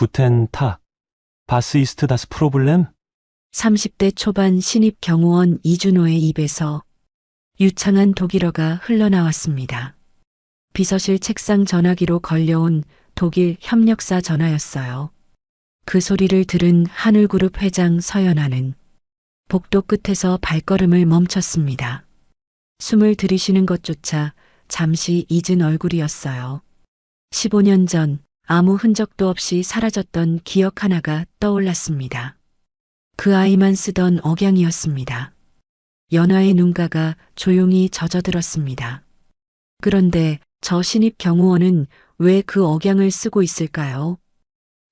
구텐 탁. 바스 이스트 다스 프로블렘? 30대 초반 신입 경호원 이준호의 입에서 유창한 독일어가 흘러나왔습니다. 비서실 책상 전화기로 걸려온 독일 협력사 전화였어요. 그 소리를 들은 하늘그룹 회장 서연아는 복도 끝에서 발걸음을 멈췄습니다. 숨을 들이쉬는 것조차 잠시 잊은 얼굴이었어요. 15년 전 아무 흔적도 없이 사라졌던 기억 하나가 떠올랐습니다. 그 아이만 쓰던 억양이었습니다. 연하의 눈가가 조용히 젖어들었습니다. 그런데 저 신입 경호원은 왜 그 억양을 쓰고 있을까요?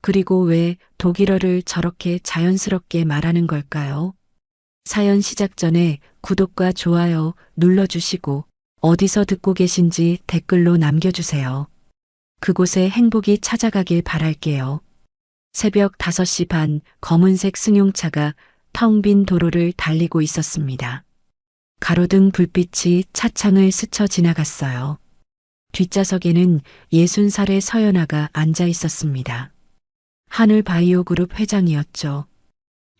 그리고 왜 독일어를 저렇게 자연스럽게 말하는 걸까요? 사연 시작 전에 구독과 좋아요 눌러주시고 어디서 듣고 계신지 댓글로 남겨주세요. 그곳에 행복이 찾아가길 바랄게요. 새벽 5시 반 검은색 승용차가 텅 빈 도로를 달리고 있었습니다. 가로등 불빛이 차창을 스쳐 지나갔어요. 뒷좌석에는 60살의 서연아가 앉아 있었습니다. 하늘바이오그룹 회장이었죠.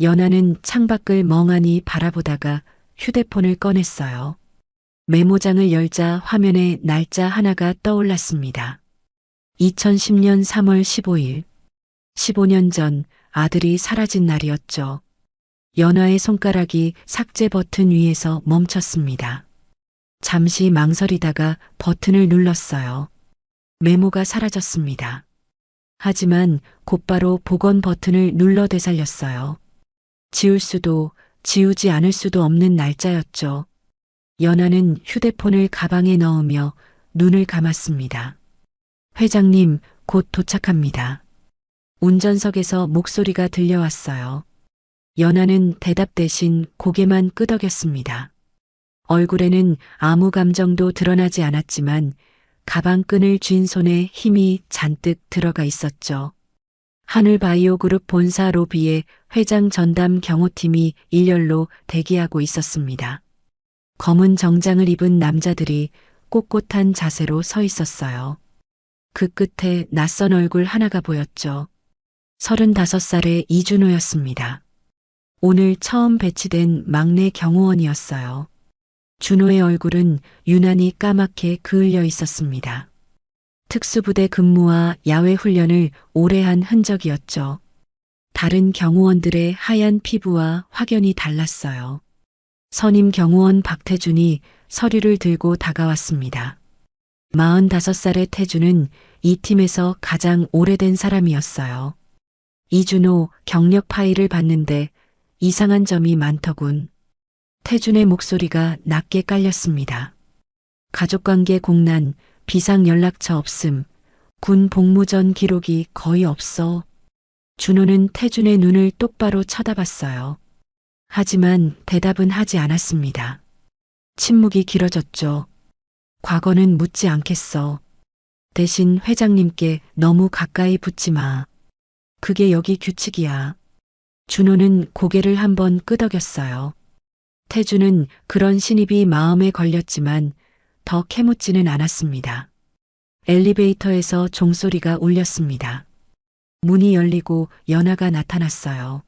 연하는 창밖을 멍하니 바라보다가 휴대폰을 꺼냈어요. 메모장을 열자 화면에 날짜 하나가 떠올랐습니다. 2010년 3월 15일. 15년 전 아들이 사라진 날이었죠. 연하의 손가락이 삭제 버튼 위에서 멈췄습니다. 잠시 망설이다가 버튼을 눌렀어요. 메모가 사라졌습니다. 하지만 곧바로 복원 버튼을 눌러 되살렸어요. 지울 수도 지우지 않을 수도 없는 날짜였죠. 연하는 휴대폰을 가방에 넣으며 눈을 감았습니다. 회장님, 곧 도착합니다. 운전석에서 목소리가 들려왔어요. 연하는 대답 대신 고개만 끄덕였습니다. 얼굴에는 아무 감정도 드러나지 않았지만 가방 끈을 쥔 손에 힘이 잔뜩 들어가 있었죠. 하늘바이오그룹 본사 로비에 회장 전담 경호팀이 일렬로 대기하고 있었습니다. 검은 정장을 입은 남자들이 꼿꼿한 자세로 서 있었어요. 그 끝에 낯선 얼굴 하나가 보였죠. 35살의 이준호였습니다. 오늘 처음 배치된 막내 경호원이었어요. 준호의 얼굴은 유난히 까맣게 그을려 있었습니다. 특수부대 근무와 야외 훈련을 오래 한 흔적이었죠. 다른 경호원들의 하얀 피부와 확연히 달랐어요. 선임 경호원 박태준이 서류를 들고 다가왔습니다. 45살의 태준은 이 팀에서 가장 오래된 사람이었어요. 이준호 경력 파일을 봤는데 이상한 점이 많더군. 태준의 목소리가 낮게 깔렸습니다. 가족관계 공란, 비상연락처 없음, 군 복무 전 기록이 거의 없어. 준호는 태준의 눈을 똑바로 쳐다봤어요. 하지만 대답은 하지 않았습니다. 침묵이 길어졌죠. 과거는 묻지 않겠어. 대신 회장님께 너무 가까이 붙지 마. 그게 여기 규칙이야. 준호는 고개를 한번 끄덕였어요. 태준은 그런 신입이 마음에 걸렸지만 더 캐묻지는 않았습니다. 엘리베이터에서 종소리가 울렸습니다. 문이 열리고 연하가 나타났어요.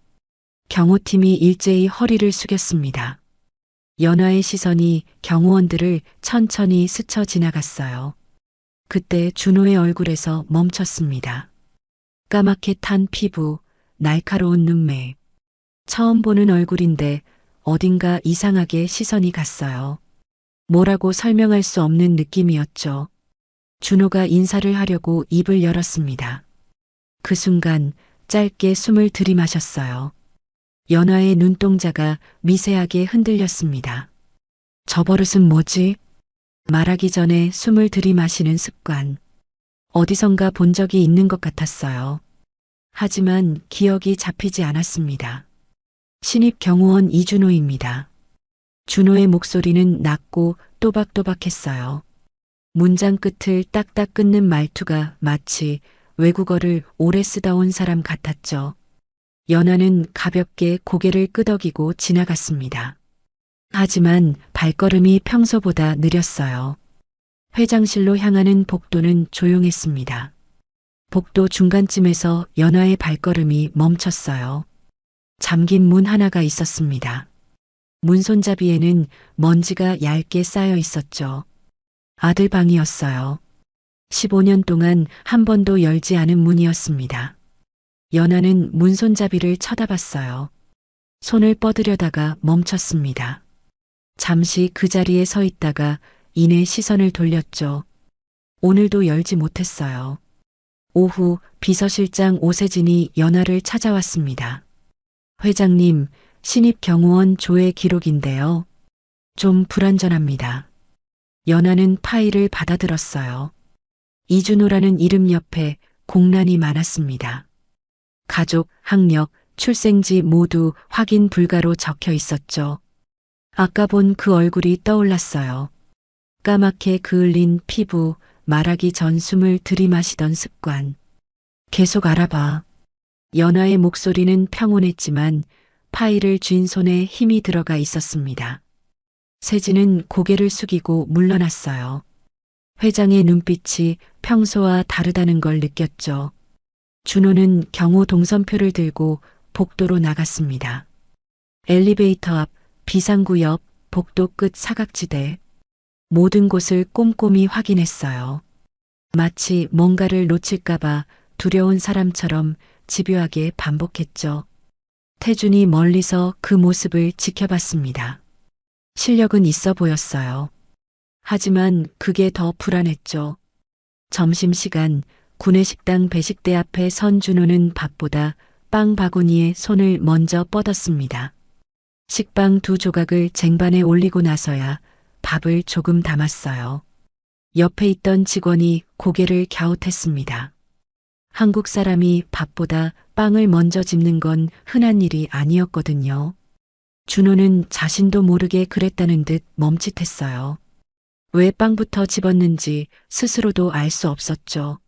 경호팀이 일제히 허리를 숙였습니다. 연하의 시선이 경호원들을 천천히 스쳐 지나갔어요. 그때 준호의 얼굴에서 멈췄습니다. 까맣게 탄 피부, 날카로운 눈매. 처음 보는 얼굴인데 어딘가 이상하게 시선이 갔어요. 뭐라고 설명할 수 없는 느낌이었죠. 준호가 인사를 하려고 입을 열었습니다. 그 순간 짧게 숨을 들이마셨어요. 연하의 눈동자가 미세하게 흔들렸습니다. 저 버릇은 뭐지? 말하기 전에 숨을 들이마시는 습관. 어디선가 본 적이 있는 것 같았어요. 하지만 기억이 잡히지 않았습니다. 신입 경호원 이준호입니다. 준호의 목소리는 낮고 또박또박했어요. 문장 끝을 딱딱 끊는 말투가 마치 외국어를 오래 쓰다 온 사람 같았죠. 연하는 가볍게 고개를 끄덕이고 지나갔습니다. 하지만 발걸음이 평소보다 느렸어요. 회장실로 향하는 복도는 조용했습니다. 복도 중간쯤에서 연하의 발걸음이 멈췄어요. 잠긴 문 하나가 있었습니다. 문 손잡이에는 먼지가 얇게 쌓여 있었죠. 아들 방이었어요. 15년 동안 한 번도 열지 않은 문이었습니다. 연하는 문 손잡이를 쳐다봤어요. 손을 뻗으려다가 멈췄습니다. 잠시 그 자리에 서 있다가 이내 시선을 돌렸죠. 오늘도 열지 못했어요. 오후 비서실장 오세진이 연하를 찾아왔습니다. 회장님, 신입경호원 조회 기록인데요. 좀 불완전합니다. 연하는 파일을 받아들었어요. 이준호라는 이름 옆에 공란이 많았습니다. 가족, 학력, 출생지 모두 확인 불가로 적혀 있었죠. 아까 본 그 얼굴이 떠올랐어요. 까맣게 그을린 피부, 말하기 전 숨을 들이마시던 습관. 계속 알아봐. 연하의 목소리는 평온했지만 파일을 쥔 손에 힘이 들어가 있었습니다. 세진은 고개를 숙이고 물러났어요. 회장의 눈빛이 평소와 다르다는 걸 느꼈죠. 준호는 경호 동선표를 들고 복도로 나갔습니다. 엘리베이터 앞, 비상구 옆, 복도 끝 사각지대. 모든 곳을 꼼꼼히 확인했어요. 마치 뭔가를 놓칠까봐 두려운 사람처럼 집요하게 반복했죠. 태준이 멀리서 그 모습을 지켜봤습니다. 실력은 있어 보였어요. 하지만 그게 더 불안했죠. 점심시간 구내식당 배식대 앞에 선 준호는 밥보다 빵 바구니에 손을 먼저 뻗었습니다. 식빵 2조각을 쟁반에 올리고 나서야 밥을 조금 담았어요. 옆에 있던 직원이 고개를 갸웃했습니다. 한국 사람이 밥보다 빵을 먼저 집는 건 흔한 일이 아니었거든요. 준호는 자신도 모르게 그랬다는 듯 멈칫했어요. 왜 빵부터 집었는지 스스로도 알 수 없었죠.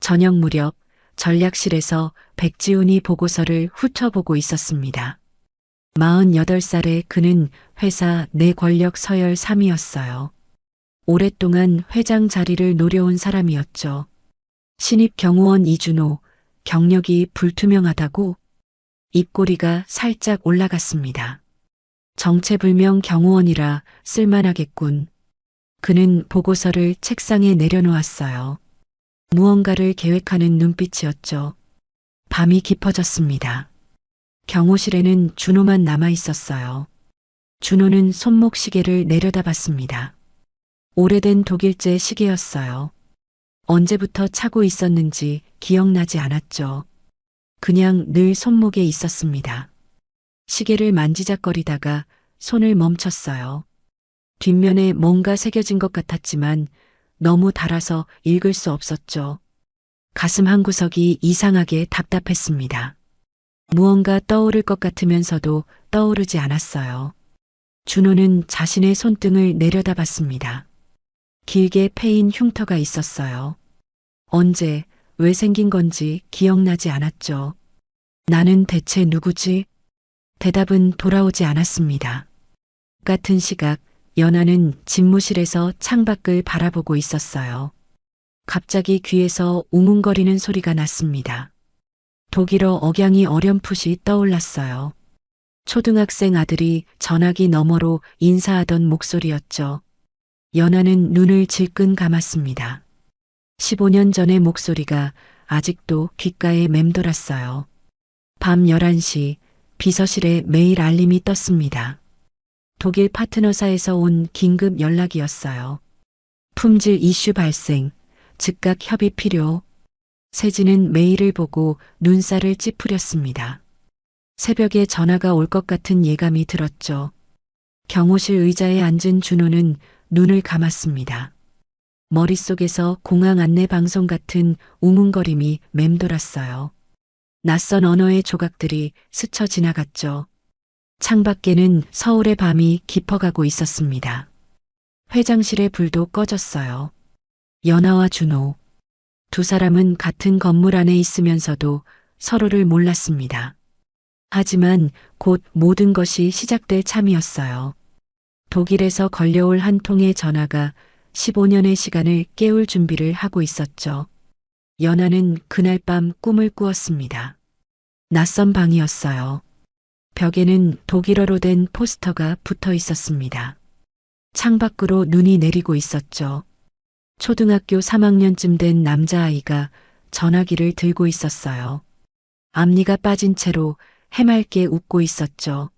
저녁 무렵 전략실에서 백지훈이 보고서를 훑어보고 있었습니다. 48살의 그는 회사 내 권력 서열 3위였어요. 오랫동안 회장 자리를 노려온 사람이었죠. 신입 경호원 이준호, 경력이 불투명하다고 입꼬리가 살짝 올라갔습니다. 정체불명 경호원이라 쓸만하겠군. 그는 보고서를 책상에 내려놓았어요. 무언가를 계획하는 눈빛이었죠. 밤이 깊어졌습니다. 경호실에는 준호만 남아 있었어요. 준호는 손목 시계를 내려다봤습니다. 오래된 독일제 시계였어요. 언제부터 차고 있었는지 기억나지 않았죠. 그냥 늘 손목에 있었습니다. 시계를 만지작거리다가 손을 멈췄어요. 뒷면에 뭔가 새겨진 것 같았지만 너무 달아서 읽을 수 없었죠. 가슴 한구석이 이상하게 답답했습니다. 무언가 떠오를 것 같으면서도 떠오르지 않았어요. 준호는 자신의 손등을 내려다봤습니다. 길게 패인 흉터가 있었어요. 언제, 왜 생긴 건지 기억나지 않았죠. 나는 대체 누구지? 대답은 돌아오지 않았습니다. 같은 시각, 연하는 집무실에서 창밖을 바라보고 있었어요. 갑자기 귀에서 웅웅거리는 소리가 났습니다. 독일어 억양이 어렴풋이 떠올랐어요. 초등학생 아들이 전화기 너머로 인사하던 목소리였죠. 연하는 눈을 질끈 감았습니다. 15년 전의 목소리가 아직도 귓가에 맴돌았어요. 밤 11시 비서실에 메일 알림이 떴습니다. 독일 파트너사에서 온 긴급 연락이었어요. 품질 이슈 발생, 즉각 협의 필요. 세진은 메일을 보고 눈살을 찌푸렸습니다. 새벽에 전화가 올 것 같은 예감이 들었죠. 경호실 의자에 앉은 준호는 눈을 감았습니다. 머릿속에서 공항 안내 방송 같은 웅웅거림이 맴돌았어요. 낯선 언어의 조각들이 스쳐 지나갔죠. 창밖에는 서울의 밤이 깊어가고 있었습니다. 회장실의 불도 꺼졌어요. 연하와 준호. 두 사람은 같은 건물 안에 있으면서도 서로를 몰랐습니다. 하지만 곧 모든 것이 시작될 참이었어요. 독일에서 걸려올 한 통의 전화가 15년의 시간을 깨울 준비를 하고 있었죠. 연하는 그날 밤 꿈을 꾸었습니다. 낯선 방이었어요. 벽에는 독일어로 된 포스터가 붙어 있었습니다. 창밖으로 눈이 내리고 있었죠. 초등학교 3학년쯤 된 남자아이가 전화기를 들고 있었어요. 앞니가 빠진 채로 해맑게 웃고 있었죠.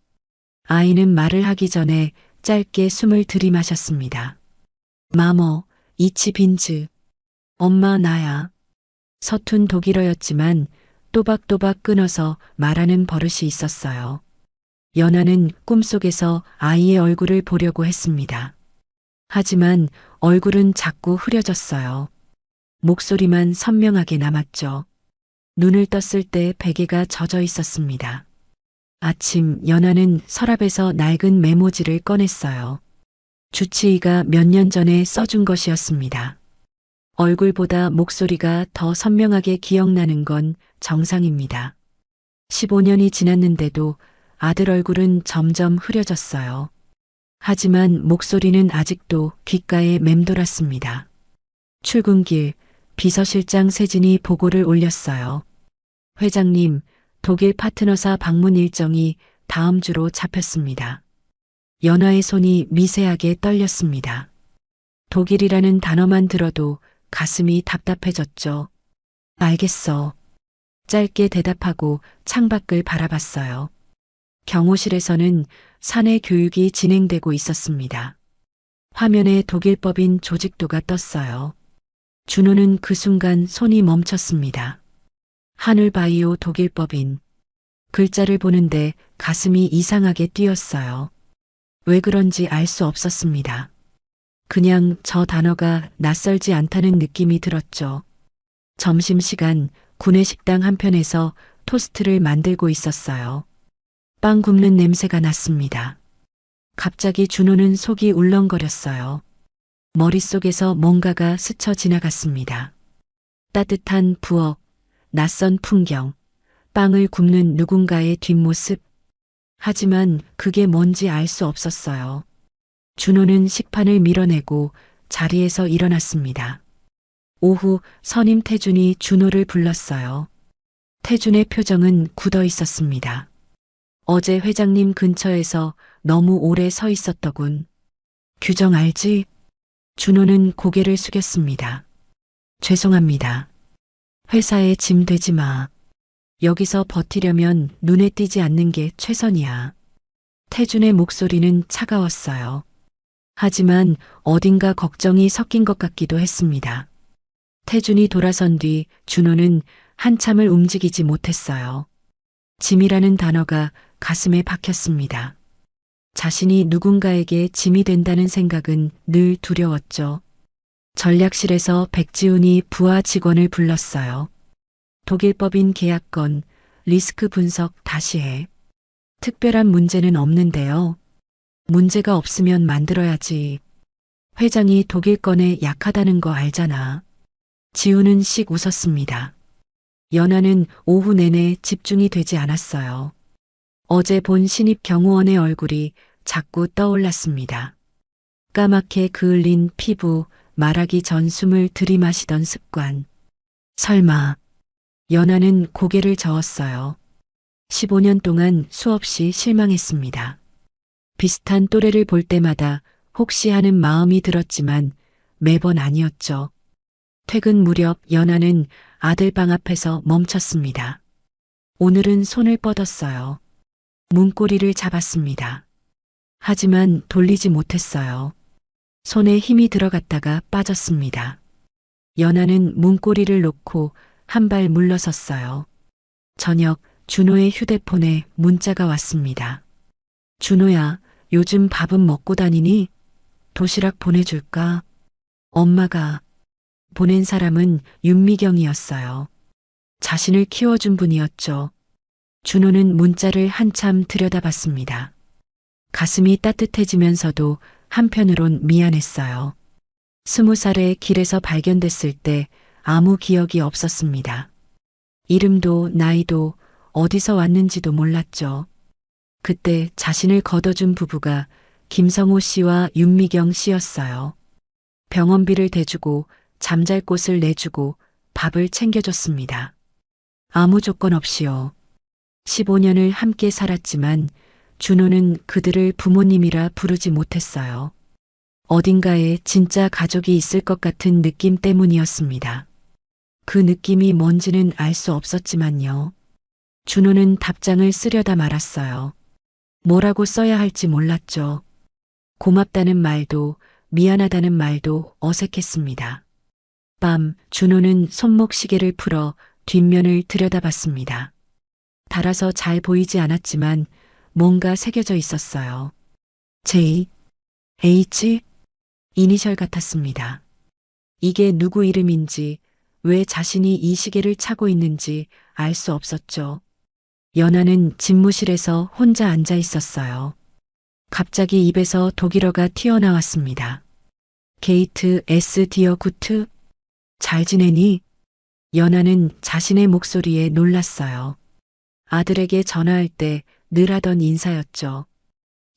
아이는 말을 하기 전에 짧게 숨을 들이마셨습니다. 마머, 이치 빈즈. 엄마 나야. 서툰 독일어였지만 또박또박 끊어서 말하는 버릇이 있었어요. 연하는 꿈속에서 아이의 얼굴을 보려고 했습니다. 하지만 얼굴은 자꾸 흐려졌어요. 목소리만 선명하게 남았죠. 눈을 떴을 때 베개가 젖어 있었습니다. 아침 연하는 서랍에서 낡은 메모지를 꺼냈어요. 주치의가 몇 년 전에 써준 것이었습니다. 얼굴보다 목소리가 더 선명하게 기억나는 건 정상입니다. 15년이 지났는데도 아들 얼굴은 점점 흐려졌어요. 하지만 목소리는 아직도 귓가에 맴돌았습니다. 출근길 비서실장 세진이 보고를 올렸어요. 회장님, 독일 파트너사 방문 일정이 다음 주로 잡혔습니다. 연하의 손이 미세하게 떨렸습니다. 독일이라는 단어만 들어도 가슴이 답답해졌죠. 알겠어. 짧게 대답하고 창밖을 바라봤어요. 경호실에서는 사내 교육이 진행되고 있었습니다. 화면에 독일법인 조직도가 떴어요. 준호는 그 순간 손이 멈췄습니다. 하늘바이오 독일법인. 글자를 보는데 가슴이 이상하게 뛰었어요. 왜 그런지 알 수 없었습니다. 그냥 저 단어가 낯설지 않다는 느낌이 들었죠. 점심시간 구내식당 한편에서 토스트를 만들고 있었어요. 빵 굽는 냄새가 났습니다. 갑자기 준호는 속이 울렁거렸어요. 머릿속에서 뭔가가 스쳐 지나갔습니다. 따뜻한 부엌, 낯선 풍경, 빵을 굽는 누군가의 뒷모습. 하지만 그게 뭔지 알 수 없었어요. 준호는 식판을 밀어내고 자리에서 일어났습니다. 오후 선임 태준이 준호를 불렀어요. 태준의 표정은 굳어 있었습니다. 어제 회장님 근처에서 너무 오래 서 있었더군. 규정 알지? 준호는 고개를 숙였습니다. 죄송합니다. 회사에 짐 되지 마. 여기서 버티려면 눈에 띄지 않는 게 최선이야. 태준의 목소리는 차가웠어요. 하지만 어딘가 걱정이 섞인 것 같기도 했습니다. 태준이 돌아선 뒤 준호는 한참을 움직이지 못했어요. 짐이라는 단어가 가슴에 박혔습니다. 자신이 누군가에게 짐이 된다는 생각은 늘 두려웠죠. 전략실에서 백지훈이 부하 직원을 불렀어요. 독일법인 계약건, 리스크 분석 다시 해. 특별한 문제는 없는데요. 문제가 없으면 만들어야지. 회장이 독일건에 약하다는 거 알잖아. 지훈은 씩 웃었습니다. 연하는 오후 내내 집중이 되지 않았어요. 어제 본 신입 경호원의 얼굴이 자꾸 떠올랐습니다. 까맣게 그을린 피부, 말하기 전 숨을 들이마시던 습관. 설마. 연하는 고개를 저었어요. 15년 동안 수없이 실망했습니다. 비슷한 또래를 볼 때마다 혹시 하는 마음이 들었지만 매번 아니었죠. 퇴근 무렵 연하는 아들 방 앞에서 멈췄습니다. 오늘은 손을 뻗었어요. 문고리를 잡았습니다. 하지만 돌리지 못했어요. 손에 힘이 들어갔다가 빠졌습니다. 연하는 문고리를 놓고 한 발 물러섰어요. 저녁 준호의 휴대폰에 문자가 왔습니다. 준호야, 요즘 밥은 먹고 다니니? 도시락 보내줄까? 엄마가. 보낸 사람은 윤미경이었어요. 자신을 키워준 분이었죠. 준호는 문자를 한참 들여다봤습니다. 가슴이 따뜻해지면서도 한편으론 미안했어요. 20살에 길에서 발견됐을 때 아무 기억이 없었습니다. 이름도 나이도 어디서 왔는지도 몰랐죠. 그때 자신을 걷어준 부부가 김성호 씨와 윤미경 씨였어요. 병원비를 대주고 잠잘 곳을 내주고 밥을 챙겨줬습니다. 아무 조건 없이요. 15년을 함께 살았지만 준호는 그들을 부모님이라 부르지 못했어요. 어딘가에 진짜 가족이 있을 것 같은 느낌 때문이었습니다. 그 느낌이 뭔지는 알 수 없었지만요. 준호는 답장을 쓰려다 말았어요. 뭐라고 써야 할지 몰랐죠. 고맙다는 말도 미안하다는 말도 어색했습니다. 밤 준호는 손목 시계를 풀어 뒷면을 들여다봤습니다. 달아서 잘 보이지 않았지만 뭔가 새겨져 있었어요. J, H, 이니셜 같았습니다. 이게 누구 이름인지, 왜 자신이 이 시계를 차고 있는지 알 수 없었죠. 연하는 집무실에서 혼자 앉아 있었어요. 갑자기 입에서 독일어가 튀어나왔습니다. 게이트 S 디어 구트? 잘 지내니? 연하는 자신의 목소리에 놀랐어요. 아들에게 전화할 때 늘 하던 인사였죠.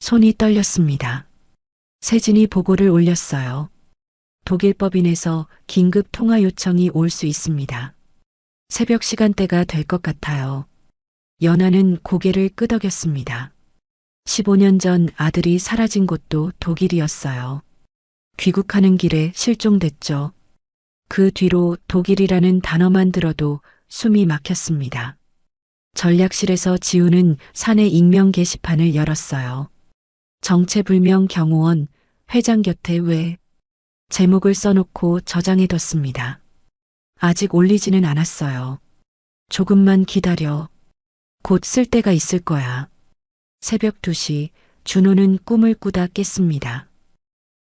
손이 떨렸습니다. 세진이 보고를 올렸어요. 독일 법인에서 긴급 통화 요청이 올 수 있습니다. 새벽 시간대가 될 것 같아요. 연하는 고개를 끄덕였습니다. 15년 전 아들이 사라진 곳도 독일이었어요. 귀국하는 길에 실종됐죠. 그 뒤로 독일이라는 단어만 들어도 숨이 막혔습니다. 전략실에서 지우는 사내 익명 게시판을 열었어요. 정체불명 경호원 회장 곁에 왜 제목을 써놓고 저장해뒀습니다. 아직 올리지는 않았어요. 조금만 기다려. 곧 쓸 때가 있을 거야. 새벽 2시 준호는 꿈을 꾸다 깼습니다.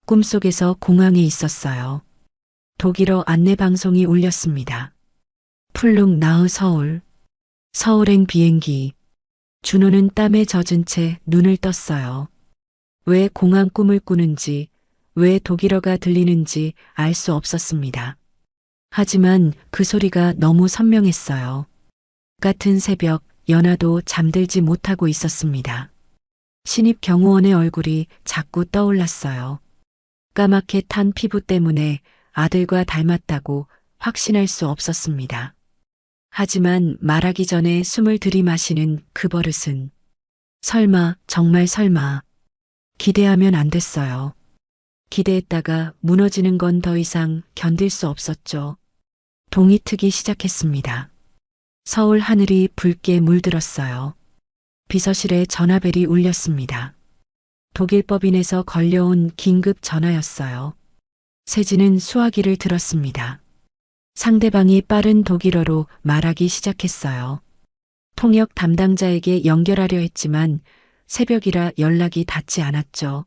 꿈속에서 공항에 있었어요. 독일어 안내방송이 울렸습니다. 풀룩 나우 서울. 서울행 비행기. 준호는 땀에 젖은 채 눈을 떴어요. 왜 공항 꿈을 꾸는지, 왜 독일어가 들리는지 알 수 없었습니다. 하지만 그 소리가 너무 선명했어요. 같은 새벽 연하도 잠들지 못하고 있었습니다. 신입 경호원의 얼굴이 자꾸 떠올랐어요. 까맣게 탄 피부 때문에 아들과 닮았다고 확신할 수 없었습니다. 하지만 말하기 전에 숨을 들이마시는 그 버릇은 설마, 정말 설마. 기대하면 안 됐어요. 기대했다가 무너지는 건 더 이상 견딜 수 없었죠. 동이 트기 시작했습니다. 서울 하늘이 붉게 물들었어요. 비서실에 전화벨이 울렸습니다. 독일 법인에서 걸려온 긴급 전화였어요. 세진은 수화기를 들었습니다. 상대방이 빠른 독일어로 말하기 시작했어요. 통역 담당자에게 연결하려 했지만 새벽이라 연락이 닿지 않았죠.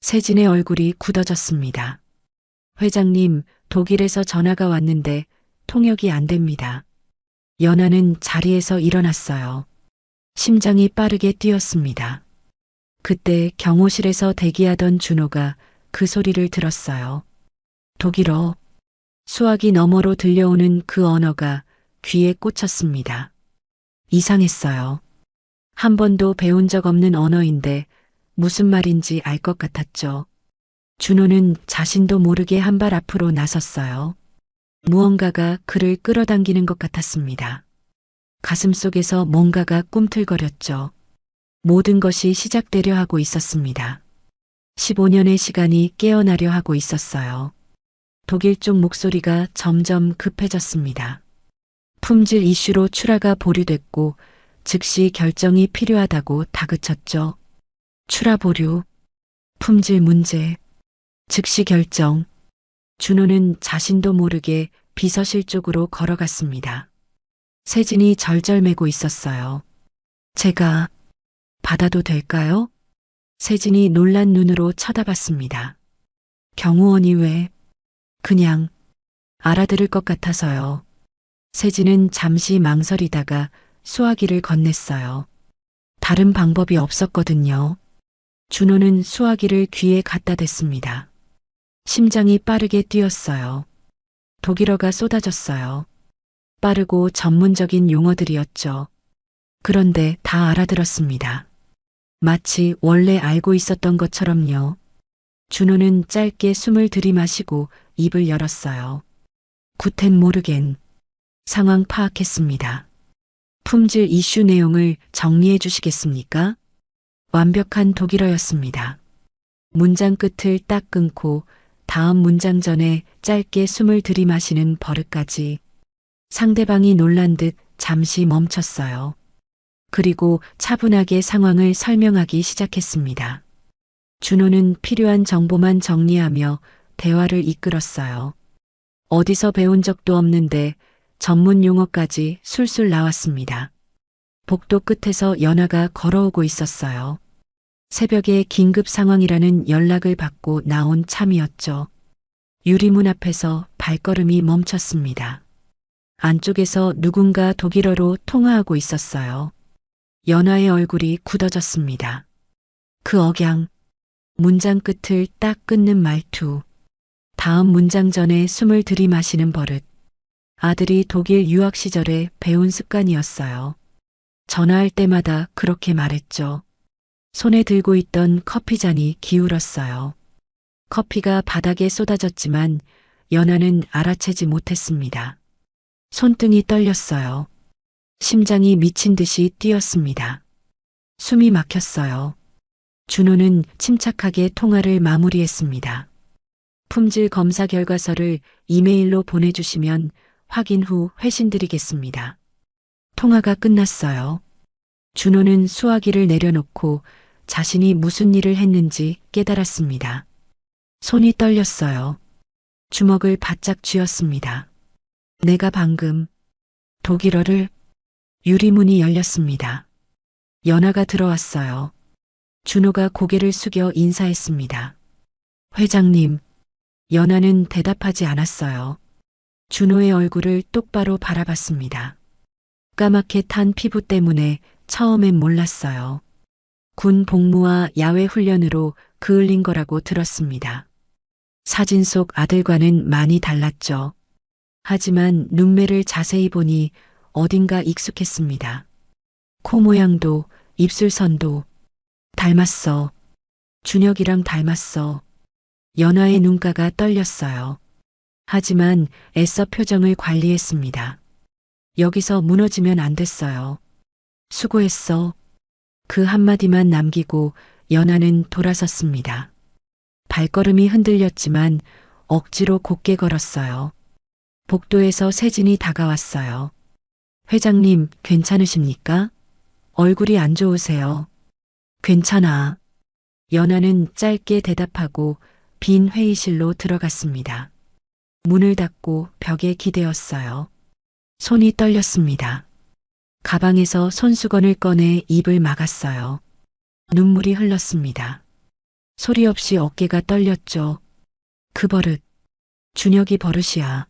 세진의 얼굴이 굳어졌습니다. 회장님, 독일에서 전화가 왔는데 통역이 안 됩니다. 연하는 자리에서 일어났어요. 심장이 빠르게 뛰었습니다. 그때 경호실에서 대기하던 준호가 그 소리를 들었어요. 독일어. 수화기 너머로 들려오는 그 언어가 귀에 꽂혔습니다. 이상했어요. 한 번도 배운 적 없는 언어인데 무슨 말인지 알 것 같았죠. 준호는 자신도 모르게 한 발 앞으로 나섰어요. 무언가가 그를 끌어당기는 것 같았습니다. 가슴속에서 뭔가가 꿈틀거렸죠. 모든 것이 시작되려 하고 있었습니다. 15년의 시간이 깨어나려 하고 있었어요. 독일 쪽 목소리가 점점 급해졌습니다. 품질 이슈로 출하가 보류됐고 즉시 결정이 필요하다고 다그쳤죠. 출하 보류, 품질 문제, 즉시 결정. 준호는 자신도 모르게 비서실 쪽으로 걸어갔습니다. 세진이 절절매고 있었어요. 제가 받아도 될까요? 세진이 놀란 눈으로 쳐다봤습니다. 경호원이 왜? 그냥 알아들을 것 같아서요. 세진은 잠시 망설이다가 수화기를 건넸어요. 다른 방법이 없었거든요. 준호는 수화기를 귀에 갖다 댔습니다. 심장이 빠르게 뛰었어요. 독일어가 쏟아졌어요. 빠르고 전문적인 용어들이었죠. 그런데 다 알아들었습니다. 마치 원래 알고 있었던 것처럼요. 준호는 짧게 숨을 들이마시고 입을 열었어요. 구텐 모르겐. 상황 파악했습니다. 품질 이슈 내용을 정리해 주시겠습니까? 완벽한 독일어였습니다. 문장 끝을 딱 끊고 다음 문장 전에 짧게 숨을 들이마시는 버릇까지. 상대방이 놀란 듯 잠시 멈췄어요. 그리고 차분하게 상황을 설명하기 시작했습니다. 준호는 필요한 정보만 정리하며 대화를 이끌었어요. 어디서 배운 적도 없는데 전문 용어까지 술술 나왔습니다. 복도 끝에서 연하가 걸어오고 있었어요. 새벽에 긴급 상황이라는 연락을 받고 나온 참이었죠. 유리문 앞에서 발걸음이 멈췄습니다. 안쪽에서 누군가 독일어로 통화하고 있었어요. 연하의 얼굴이 굳어졌습니다. 그 억양, 문장 끝을 딱 끊는 말투, 다음 문장 전에 숨을 들이마시는 버릇. 아들이 독일 유학 시절에 배운 습관이었어요. 전화할 때마다 그렇게 말했죠. 손에 들고 있던 커피잔이 기울었어요. 커피가 바닥에 쏟아졌지만 연하는 알아채지 못했습니다. 손등이 떨렸어요. 심장이 미친 듯이 뛰었습니다. 숨이 막혔어요. 준호는 침착하게 통화를 마무리했습니다. 품질 검사 결과서를 이메일로 보내주시면 확인 후 회신드리겠습니다. 통화가 끝났어요. 준호는 수화기를 내려놓고 자신이 무슨 일을 했는지 깨달았습니다. 손이 떨렸어요. 주먹을 바짝 쥐었습니다. 내가 방금 독일어를. 유리문이 열렸습니다. 연하가 들어왔어요. 준호가 고개를 숙여 인사했습니다. 회장님. 연하는 대답하지 않았어요. 준호의 얼굴을 똑바로 바라봤습니다. 까맣게 탄 피부 때문에 처음엔 몰랐어요. 군 복무와 야외 훈련으로 그을린 거라고 들었습니다. 사진 속 아들과는 많이 달랐죠. 하지만 눈매를 자세히 보니 어딘가 익숙했습니다. 코 모양도 입술선도 닮았어. 준혁이랑 닮았어. 연하의 눈가가 떨렸어요. 하지만 애써 표정을 관리했습니다. 여기서 무너지면 안 됐어요. 수고했어. 그 한마디만 남기고 연하는 돌아섰습니다. 발걸음이 흔들렸지만 억지로 곧게 걸었어요. 복도에서 세진이 다가왔어요. 회장님, 괜찮으십니까? 얼굴이 안 좋으세요. 괜찮아. 연하는 짧게 대답하고 빈 회의실로 들어갔습니다. 문을 닫고 벽에 기대었어요. 손이 떨렸습니다. 가방에서 손수건을 꺼내 입을 막았어요. 눈물이 흘렀습니다. 소리 없이 어깨가 떨렸죠. 그 버릇. 준혁이 버릇이야.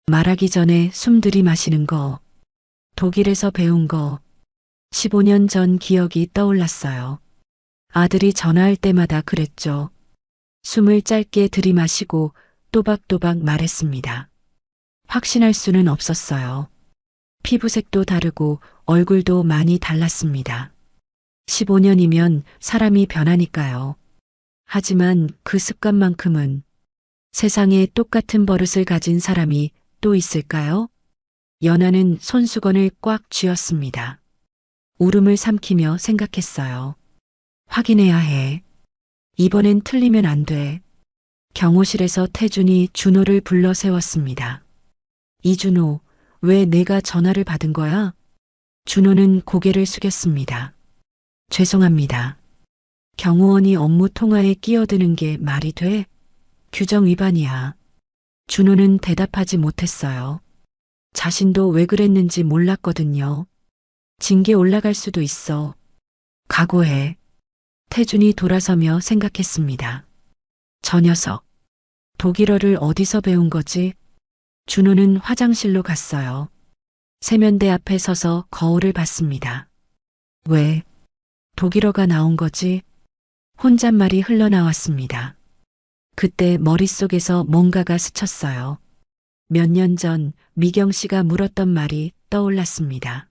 말하기 전에 숨 들이마시는 거. 독일에서 배운 거. 15년 전 기억이 떠올랐어요. 아들이 전화할 때마다 그랬죠. 숨을 짧게 들이마시고 또박또박 말했습니다. 확신할 수는 없었어요. 피부색도 다르고 얼굴도 많이 달랐습니다. 15년이면 사람이 변하니까요. 하지만 그 습관만큼은 세상에 똑같은 버릇을 가진 사람이 또 있을까요? 연하는 손수건을 꽉 쥐었습니다. 울음을 삼키며 생각했어요. 확인해야 해. 이번엔 틀리면 안 돼. 경호실에서 태준이 준호를 불러 세웠습니다. 이준호, 왜 내가 전화를 받은 거야? 준호는 고개를 숙였습니다. 죄송합니다. 경호원이 업무 통화에 끼어드는 게 말이 돼? 규정 위반이야. 준호는 대답하지 못했어요. 자신도 왜 그랬는지 몰랐거든요. 징계 올라갈 수도 있어. 각오해. 태준이 돌아서며 생각했습니다. 저 녀석. 독일어를 어디서 배운 거지? 준호는 화장실로 갔어요. 세면대 앞에 서서 거울을 봤습니다. 왜? 독일어가 나온 거지? 혼잣말이 흘러나왔습니다. 그때 머릿속에서 뭔가가 스쳤어요. 몇 년 전 미경 씨가 물었던 말이 떠올랐습니다.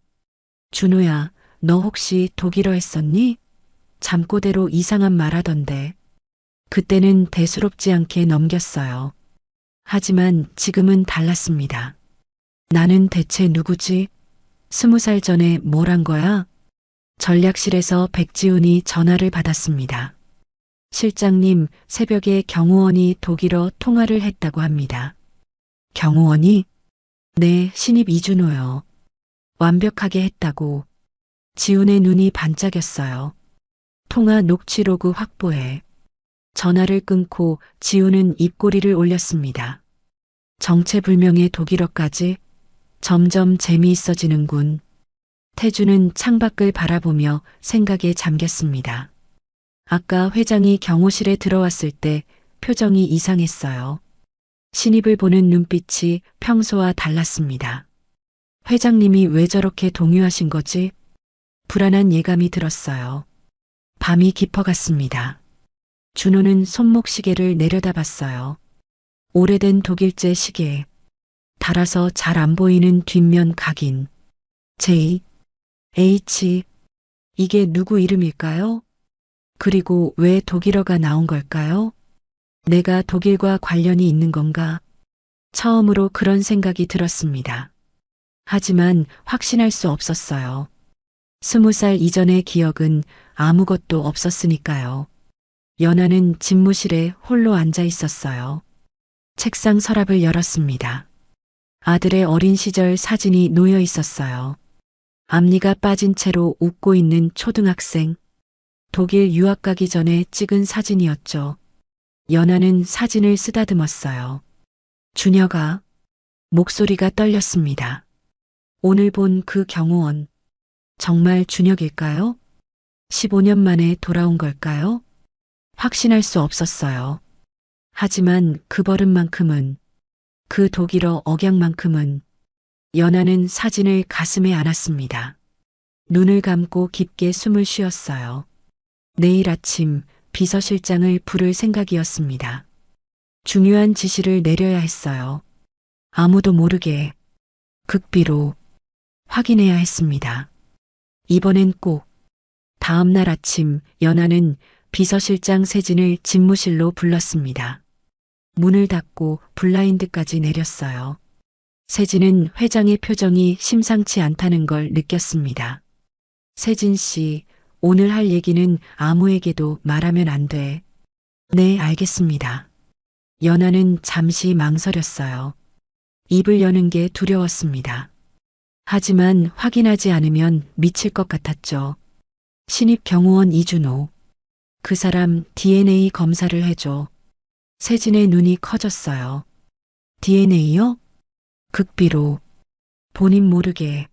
준호야, 너 혹시 독일어 했었니? 잠꼬대로 이상한 말 하던데. 그때는 대수롭지 않게 넘겼어요. 하지만 지금은 달랐습니다. 나는 대체 누구지? 20살 전에 뭘 한 거야? 전략실에서 백지훈이 전화를 받았습니다. 실장님, 새벽에 경호원이 독일어 통화를 했다고 합니다. 경호원이? 네, 신입 이준호요. 완벽하게 했다고. 지훈의 눈이 반짝였어요. 통화 녹취로그 확보해. 전화를 끊고 지훈은 입꼬리를 올렸습니다. 정체불명의 독일어까지 점점 재미있어지는군. 태주는 창밖을 바라보며 생각에 잠겼습니다. 아까 회장이 경호실에 들어왔을 때 표정이 이상했어요. 신입을 보는 눈빛이 평소와 달랐습니다. 회장님이 왜 저렇게 동요하신 거지? 불안한 예감이 들었어요. 밤이 깊어갔습니다. 준호는 손목시계를 내려다봤어요. 오래된 독일제 시계. 달아서 잘 안 보이는 뒷면 각인. J, H. 이게 누구 이름일까요? 그리고 왜 독일어가 나온 걸까요? 내가 독일과 관련이 있는 건가? 처음으로 그런 생각이 들었습니다. 하지만 확신할 수 없었어요. 20살 이전의 기억은 아무것도 없었으니까요. 연하는 집무실에 홀로 앉아 있었어요. 책상 서랍을 열었습니다. 아들의 어린 시절 사진이 놓여 있었어요. 앞니가 빠진 채로 웃고 있는 초등학생. 독일 유학 가기 전에 찍은 사진이었죠. 연하는 사진을 쓰다듬었어요. 준혁아. 목소리가 떨렸습니다. 오늘 본 그 경호원. 정말 준혁일까요? 15년 만에 돌아온 걸까요? 확신할 수 없었어요. 하지만 그 버릇만큼은, 그 독일어 억양만큼은 연하는 사진을 가슴에 안았습니다. 눈을 감고 깊게 숨을 쉬었어요. 내일 아침 비서실장을 부를 생각이었습니다. 중요한 지시를 내려야 했어요. 아무도 모르게 극비로 확인해야 했습니다. 이번엔 꼭. 다음 날 아침 연하는 비서실장 세진을 집무실로 불렀습니다. 문을 닫고 블라인드까지 내렸어요. 세진은 회장의 표정이 심상치 않다는 걸 느꼈습니다. 세진 씨, 오늘 할 얘기는 아무에게도 말하면 안 돼. 네, 알겠습니다. 연하는 잠시 망설였어요. 입을 여는 게 두려웠습니다. 하지만 확인하지 않으면 미칠 것 같았죠. 신입 경호원 이준호. 그 사람 DNA 검사를 해줘. 세진의 눈이 커졌어요. DNA요? 극비로. 본인 모르게.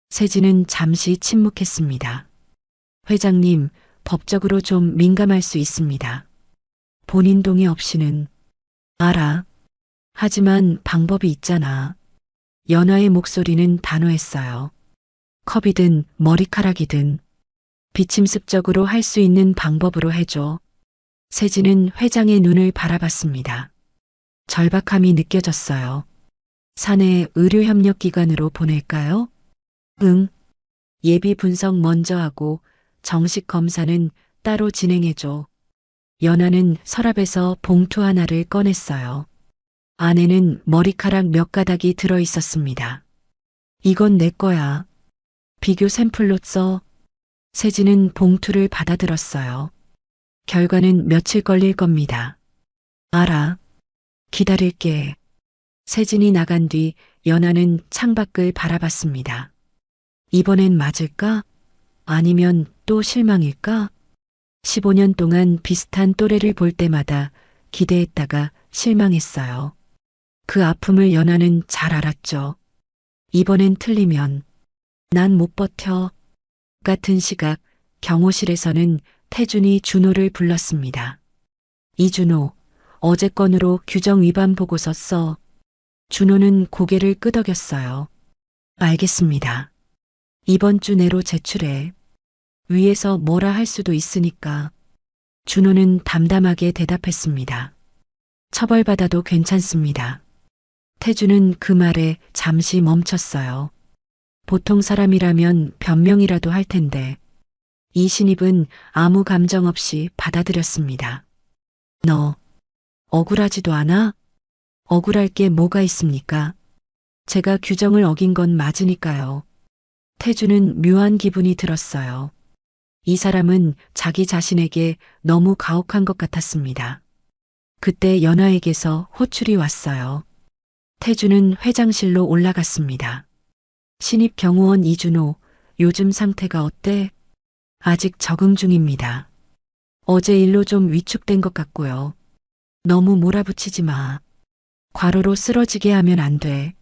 세진은 잠시 침묵했습니다. 회장님, 법적으로 좀 민감할 수 있습니다. 본인 동의 없이는. 알아. 하지만 방법이 있잖아. 연하의 목소리는 단호했어요. 컵이든 머리카락이든 비침습적으로 할 수 있는 방법으로 해줘. 세진은 회장의 눈을 바라봤습니다. 절박함이 느껴졌어요. 사내 의료협력기관으로 보낼까요? 응. 예비 분석 먼저 하고 정식 검사는 따로 진행해줘. 연하는 서랍에서 봉투 하나를 꺼냈어요. 안에는 머리카락 몇 가닥이 들어 있었습니다. 이건 내 거야. 비교 샘플로 써. 세진은 봉투를 받아들었어요. 결과는 며칠 걸릴 겁니다. 알아. 기다릴게. 세진이 나간 뒤 연하는 창밖을 바라봤습니다. 이번엔 맞을까? 아니면 또 실망일까? 15년 동안 비슷한 또래를 볼 때마다 기대했다가 실망했어요. 그 아픔을 연하는 잘 알았죠. 이번엔 틀리면 난 못 버텨. 같은 시각 경호실에서는 태준이 준호를 불렀습니다. 이준호, 어제 건으로 규정 위반 보고서 써. 준호는 고개를 끄덕였어요. 알겠습니다. 이번 주 내로 제출해. 위에서 뭐라 할 수도 있으니까. 준호는 담담하게 대답했습니다. 처벌받아도 괜찮습니다. 태주는 그 말에 잠시 멈췄어요. 보통 사람이라면 변명이라도 할 텐데 이 신입은 아무 감정 없이 받아들였습니다. 너 억울하지도 않아? 억울할 게 뭐가 있습니까? 제가 규정을 어긴 건 맞으니까요. 태주는 묘한 기분이 들었어요. 이 사람은 자기 자신에게 너무 가혹한 것 같았습니다. 그때 연하에게서 호출이 왔어요. 태주는 회장실로 올라갔습니다. 신입 경호원 이준호, 요즘 상태가 어때? 아직 적응 중입니다. 어제 일로 좀 위축된 것 같고요. 너무 몰아붙이지 마. 과로로 쓰러지게 하면 안 돼.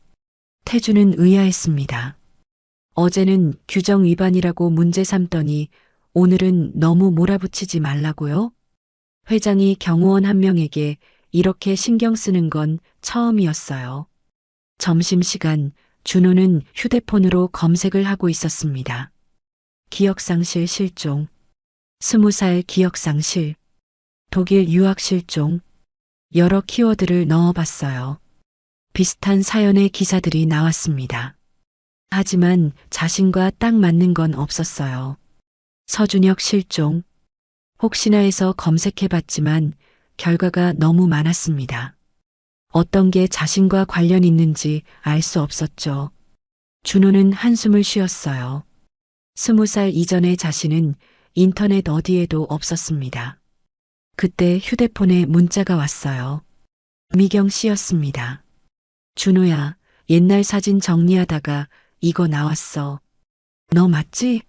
태주는 의아했습니다. 어제는 규정 위반이라고 문제 삼더니 오늘은 너무 몰아붙이지 말라고요? 회장이 경호원 한 명에게 이렇게 신경 쓰는 건 처음이었어요. 점심시간 준호는 휴대폰으로 검색을 하고 있었습니다. 기억상실 실종, 20살 기억상실, 독일 유학 실종, 여러 키워드를 넣어봤어요. 비슷한 사연의 기사들이 나왔습니다. 하지만 자신과 딱 맞는 건 없었어요. 서준혁 실종, 혹시나 해서 검색해봤지만 결과가 너무 많았습니다. 어떤 게 자신과 관련 있는지 알 수 없었죠. 준호는 한숨을 쉬었어요. 20살 이전의 자신은 인터넷 어디에도 없었습니다. 그때 휴대폰에 문자가 왔어요. 미경 씨였습니다. 준호야, 옛날 사진 정리하다가 이거 나왔어. 너 맞지?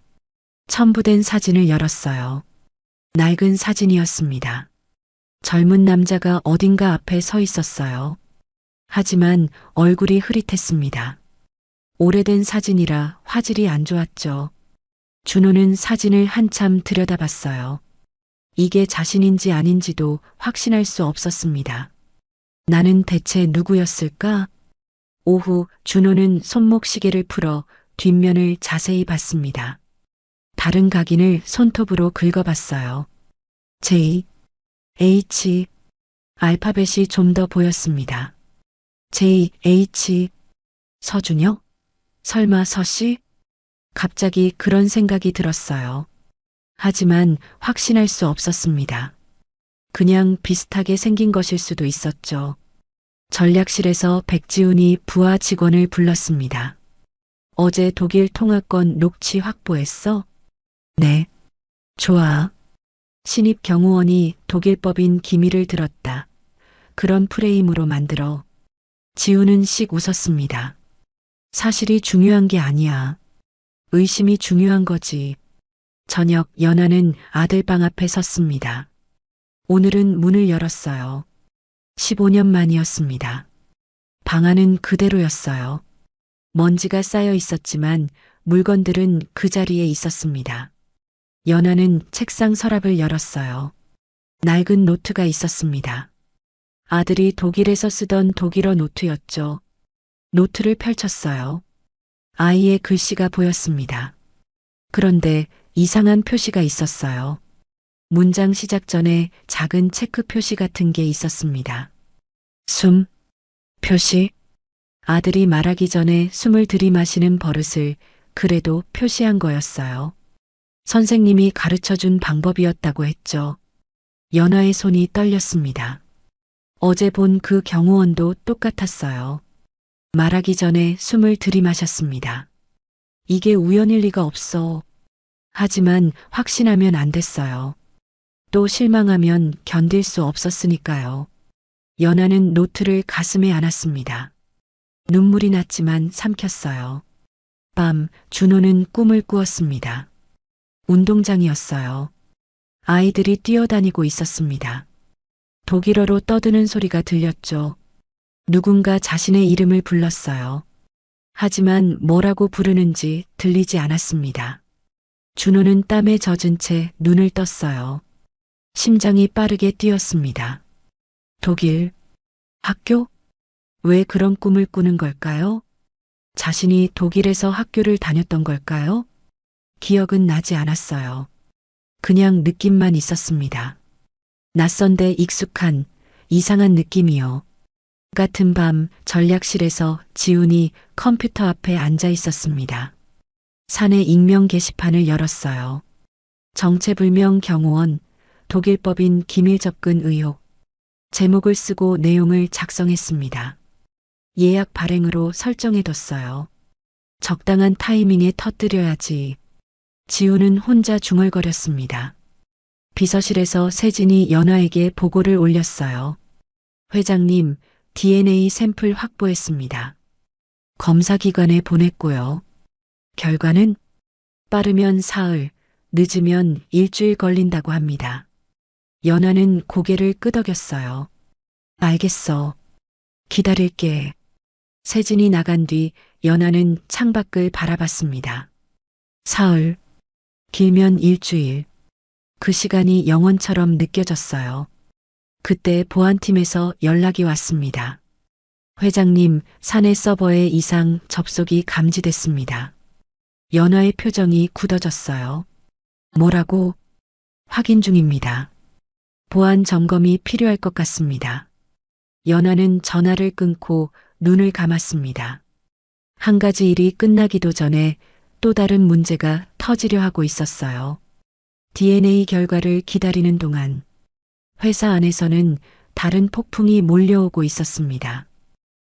첨부된 사진을 열었어요. 낡은 사진이었습니다. 젊은 남자가 어딘가 앞에 서 있었어요. 하지만 얼굴이 흐릿했습니다. 오래된 사진이라 화질이 안 좋았죠. 준호는 사진을 한참 들여다봤어요. 이게 자신인지 아닌지도 확신할 수 없었습니다. 나는 대체 누구였을까? 오후 준호는 손목 시계를 풀어 뒷면을 자세히 봤습니다. 다른 각인을 손톱으로 긁어봤어요. J, H, 알파벳이 좀 더 보였습니다. J, H, 서준혁? 설마 서씨? 갑자기 그런 생각이 들었어요. 하지만 확신할 수 없었습니다. 그냥 비슷하게 생긴 것일 수도 있었죠. 전략실에서 백지훈이 부하 직원을 불렀습니다. 어제 독일 통화권 녹취 확보했어? 네. 좋아. 신입 경호원이 독일법인 기밀을 들었다. 그런 프레임으로 만들어. 지우는 씩 웃었습니다. 사실이 중요한 게 아니야. 의심이 중요한 거지. 저녁 연하는 아들 방 앞에 섰습니다. 오늘은 문을 열었어요. 15년 만이었습니다. 방 안은 그대로였어요. 먼지가 쌓여 있었지만 물건들은 그 자리에 있었습니다. 연하는 책상 서랍을 열었어요. 낡은 노트가 있었습니다. 아들이 독일에서 쓰던 독일어 노트였죠. 노트를 펼쳤어요. 아이의 글씨가 보였습니다. 그런데 이상한 표시가 있었어요. 문장 시작 전에 작은 체크 표시 같은 게 있었습니다. 숨, 표시. 아들이 말하기 전에 숨을 들이마시는 버릇을 그래도 표시한 거였어요. 선생님이 가르쳐 준 방법이었다고 했죠. 연하의 손이 떨렸습니다. 어제 본 그 경호원도 똑같았어요. 말하기 전에 숨을 들이마셨습니다. 이게 우연일 리가 없어. 하지만 확신하면 안 됐어요. 또 실망하면 견딜 수 없었으니까요. 연하는 노트를 가슴에 안았습니다. 눈물이 났지만 삼켰어요. 밤 준호는 꿈을 꾸었습니다. 운동장이었어요. 아이들이 뛰어다니고 있었습니다. 독일어로 떠드는 소리가 들렸죠. 누군가 자신의 이름을 불렀어요. 하지만 뭐라고 부르는지 들리지 않았습니다. 준호는 땀에 젖은 채 눈을 떴어요. 심장이 빠르게 뛰었습니다. 독일, 학교? 왜 그런 꿈을 꾸는 걸까요? 자신이 독일에서 학교를 다녔던 걸까요? 기억은 나지 않았어요. 그냥 느낌만 있었습니다. 낯선데 익숙한 이상한 느낌이요. 같은 밤 전략실에서 지훈이 컴퓨터 앞에 앉아 있었습니다. 사내 익명 게시판을 열었어요. 정체불명 경호원, 독일법인 기밀 접근 의혹. 제목을 쓰고 내용을 작성했습니다. 예약 발행으로 설정해뒀어요. 적당한 타이밍에 터뜨려야지. 지우는 혼자 중얼거렸습니다. 비서실에서 세진이 연하에게 보고를 올렸어요. 회장님, DNA 샘플 확보했습니다. 검사기관에 보냈고요. 결과는 빠르면 사흘, 늦으면 일주일 걸린다고 합니다. 연하는 고개를 끄덕였어요. 알겠어. 기다릴게. 세진이 나간 뒤 연하는 창밖을 바라봤습니다. 사흘, 길면 일주일. 그 시간이 영원처럼 느껴졌어요. 그때 보안팀에서 연락이 왔습니다. 회장님, 사내 서버에 이상 접속이 감지됐습니다. 연하의 표정이 굳어졌어요. 뭐라고? 확인 중입니다. 보안 점검이 필요할 것 같습니다. 연하는 전화를 끊고 눈을 감았습니다. 한 가지 일이 끝나기도 전에 또 다른 문제가 터지려 하고 있었어요. DNA 결과를 기다리는 동안 회사 안에서는 다른 폭풍이 몰려오고 있었습니다.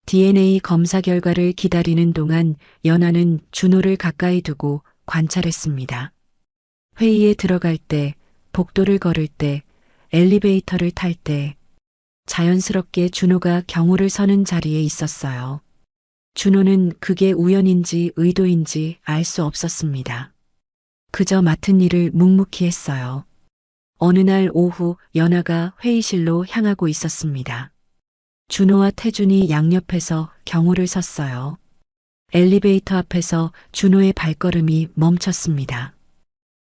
DNA 검사 결과를 기다리는 동안 연하는 준호를 가까이 두고 관찰했습니다. 회의에 들어갈 때, 복도를 걸을 때, 엘리베이터를 탈 때, 자연스럽게 준호가 경호를 서는 자리에 있었어요. 준호는 그게 우연인지 의도인지 알 수 없었습니다. 그저 맡은 일을 묵묵히 했어요. 어느 날 오후 연하가 회의실로 향하고 있었습니다. 준호와 태준이 양옆에서 경호를 섰어요. 엘리베이터 앞에서 준호의 발걸음이 멈췄습니다.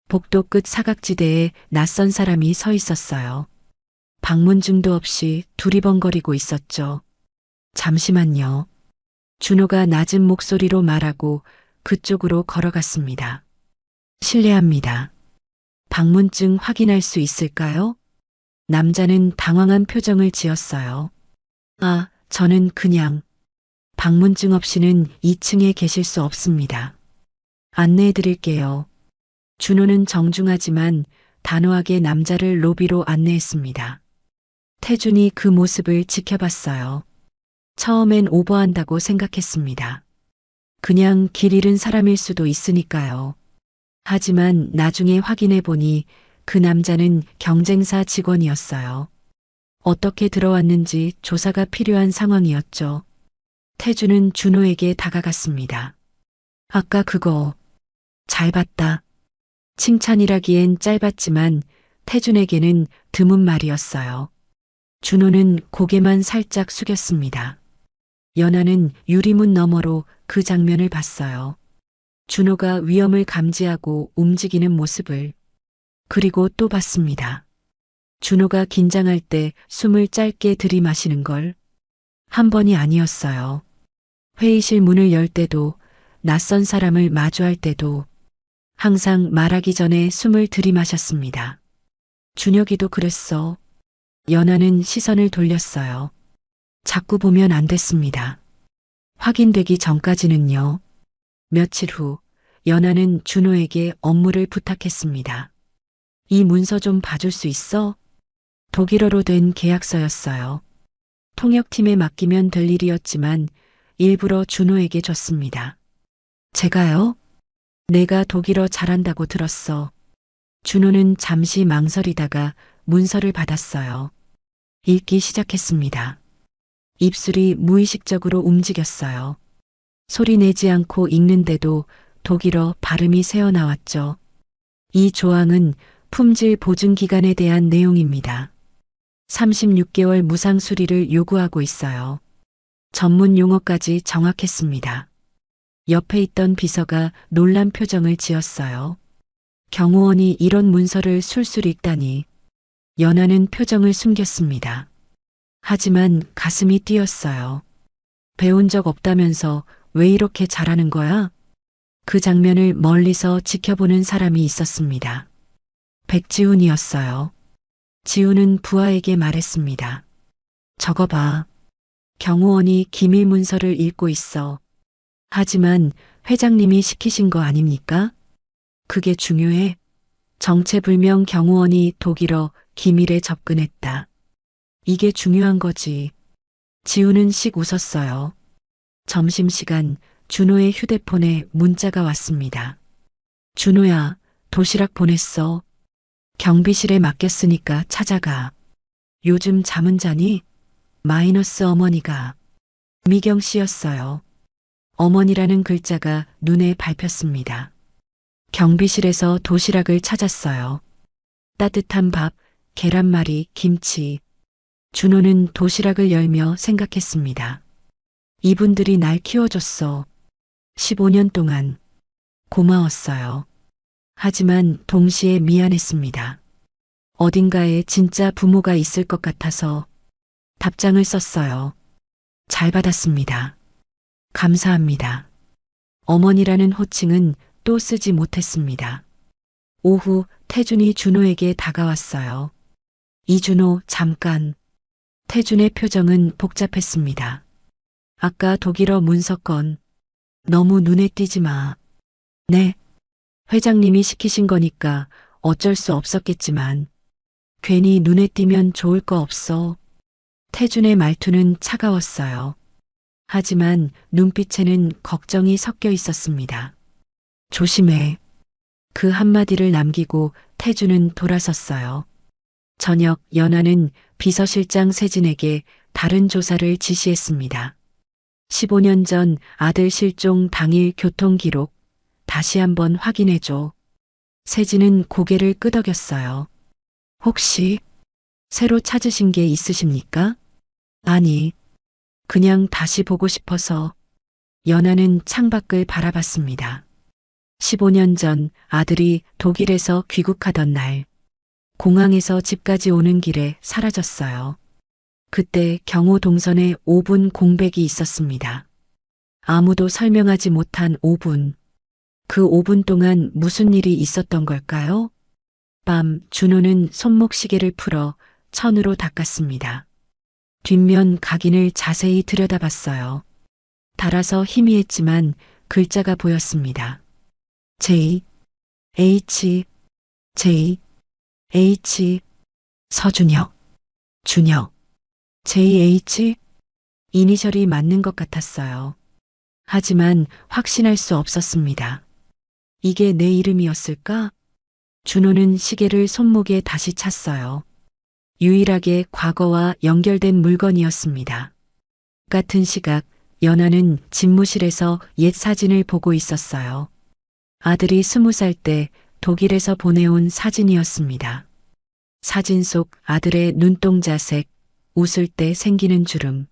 복도 끝 사각지대에 낯선 사람이 서 있었어요. 방문증도 없이 두리번거리고 있었죠. 잠시만요. 준호가 낮은 목소리로 말하고 그쪽으로 걸어갔습니다. 실례합니다. 방문증 확인할 수 있을까요? 남자는 당황한 표정을 지었어요. 아, 저는 그냥 방문증 없이는 2층에 계실 수 없습니다. 안내해 드릴게요. 준호는 정중하지만 단호하게 남자를 로비로 안내했습니다. 태준이 그 모습을 지켜봤어요. 처음엔 오버한다고 생각했습니다. 그냥 길 잃은 사람일 수도 있으니까요. 하지만 나중에 확인해 보니 그 남자는 경쟁사 직원이었어요. 어떻게 들어왔는지 조사가 필요한 상황이었죠. 태준은 준호에게 다가갔습니다. 아까 그거 잘 봤다. 칭찬이라기엔 짧았지만 태준에게는 드문 말이었어요. 준호는 고개만 살짝 숙였습니다. 연하는 유리문 너머로 그 장면을 봤어요. 준호가 위험을 감지하고 움직이는 모습을. 그리고 또 봤습니다. 준호가 긴장할 때 숨을 짧게 들이마시는 걸. 한 번이 아니었어요. 회의실 문을 열 때도, 낯선 사람을 마주할 때도 항상 말하기 전에 숨을 들이마셨습니다. 준혁이도 그랬어. 연하는 시선을 돌렸어요. 자꾸 보면 안 됐습니다. 확인되기 전까지는요. 며칠 후 연하는 준호에게 업무를 부탁했습니다. 이 문서 좀 봐줄 수 있어? 독일어로 된 계약서였어요. 통역팀에 맡기면 될 일이었지만 일부러 준호에게 줬습니다. 제가요? 내가 독일어 잘한다고 들었어. 준호는 잠시 망설이다가 문서를 받았어요. 읽기 시작했습니다. 입술이 무의식적으로 움직였어요. 소리 내지 않고 읽는데도 독일어 발음이 새어나왔죠. 이 조항은 품질 보증 기간에 대한 내용입니다. 36개월 무상 수리를 요구하고 있어요. 전문 용어까지 정확했습니다. 옆에 있던 비서가 놀란 표정을 지었어요. 경호원이 이런 문서를 술술 읽다니. 연하는 표정을 숨겼습니다. 하지만 가슴이 뛰었어요. 배운 적 없다면서 왜 이렇게 잘하는 거야? 그 장면을 멀리서 지켜보는 사람이 있었습니다. 백지훈이었어요. 지훈은 부하에게 말했습니다. 저거 봐. 경호원이 기밀 문서를 읽고 있어. 하지만 회장님이 시키신 거 아닙니까? 그게 중요해. 정체불명 경호원이 독일어 기밀에 접근했다. 이게 중요한 거지. 지훈은 씩 웃었어요. 점심시간 준호의 휴대폰에 문자가 왔습니다. 준호야, 도시락 보냈어. 경비실에 맡겼으니까 찾아가. 요즘 잠은 자니? 마이너스 어머니가. 미경 씨였어요. 어머니라는 글자가 눈에 밟혔습니다. 경비실에서 도시락을 찾았어요. 따뜻한 밥, 계란말이, 김치. 준호는 도시락을 열며 생각했습니다. 이분들이 날 키워줬어. 15년 동안. 고마웠어요. 하지만 동시에 미안했습니다. 어딘가에 진짜 부모가 있을 것 같아서 답장을 썼어요. 잘 받았습니다. 감사합니다. 어머니라는 호칭은 또 쓰지 못했습니다. 오후 태준이 준호에게 다가왔어요. 이준호, 잠깐. 태준의 표정은 복잡했습니다. 아까 독일어 문서 건 너무 눈에 띄지 마. 네. 회장님이 시키신 거니까 어쩔 수 없었겠지만 괜히 눈에 띄면 좋을 거 없어. 태준의 말투는 차가웠어요. 하지만 눈빛에는 걱정이 섞여 있었습니다. 조심해. 그 한마디를 남기고 태준은 돌아섰어요. 저녁 연하는 비서실장 세진에게 다른 조사를 지시했습니다. 15년 전 아들 실종 당일 교통기록 다시 한번 확인해줘. 세진은 고개를 끄덕였어요. 혹시 새로 찾으신 게 있으십니까? 아니, 그냥 다시 보고 싶어서. 연하는 창밖을 바라봤습니다. 15년 전 아들이 독일에서 귀국하던 날, 공항에서 집까지 오는 길에 사라졌어요. 그때 경호 동선에 5분 공백이 있었습니다. 아무도 설명하지 못한 5분. 그 5분 동안 무슨 일이 있었던 걸까요? 밤 준호는 손목시계를 풀어 천으로 닦았습니다. 뒷면 각인을 자세히 들여다봤어요. 달아서 희미했지만 글자가 보였습니다. J, H, J, H, 서준혁, 준혁, JH, 이니셜이 맞는 것 같았어요. 하지만 확신할 수 없었습니다. 이게 내 이름이었을까? 준호는 시계를 손목에 다시 찼어요. 유일하게 과거와 연결된 물건이었습니다. 같은 시각, 연하는 집무실에서 옛 사진을 보고 있었어요. 아들이 20살 때 독일에서 보내온 사진이었습니다. 사진 속 아들의 눈동자색, 웃을 때 생기는 주름.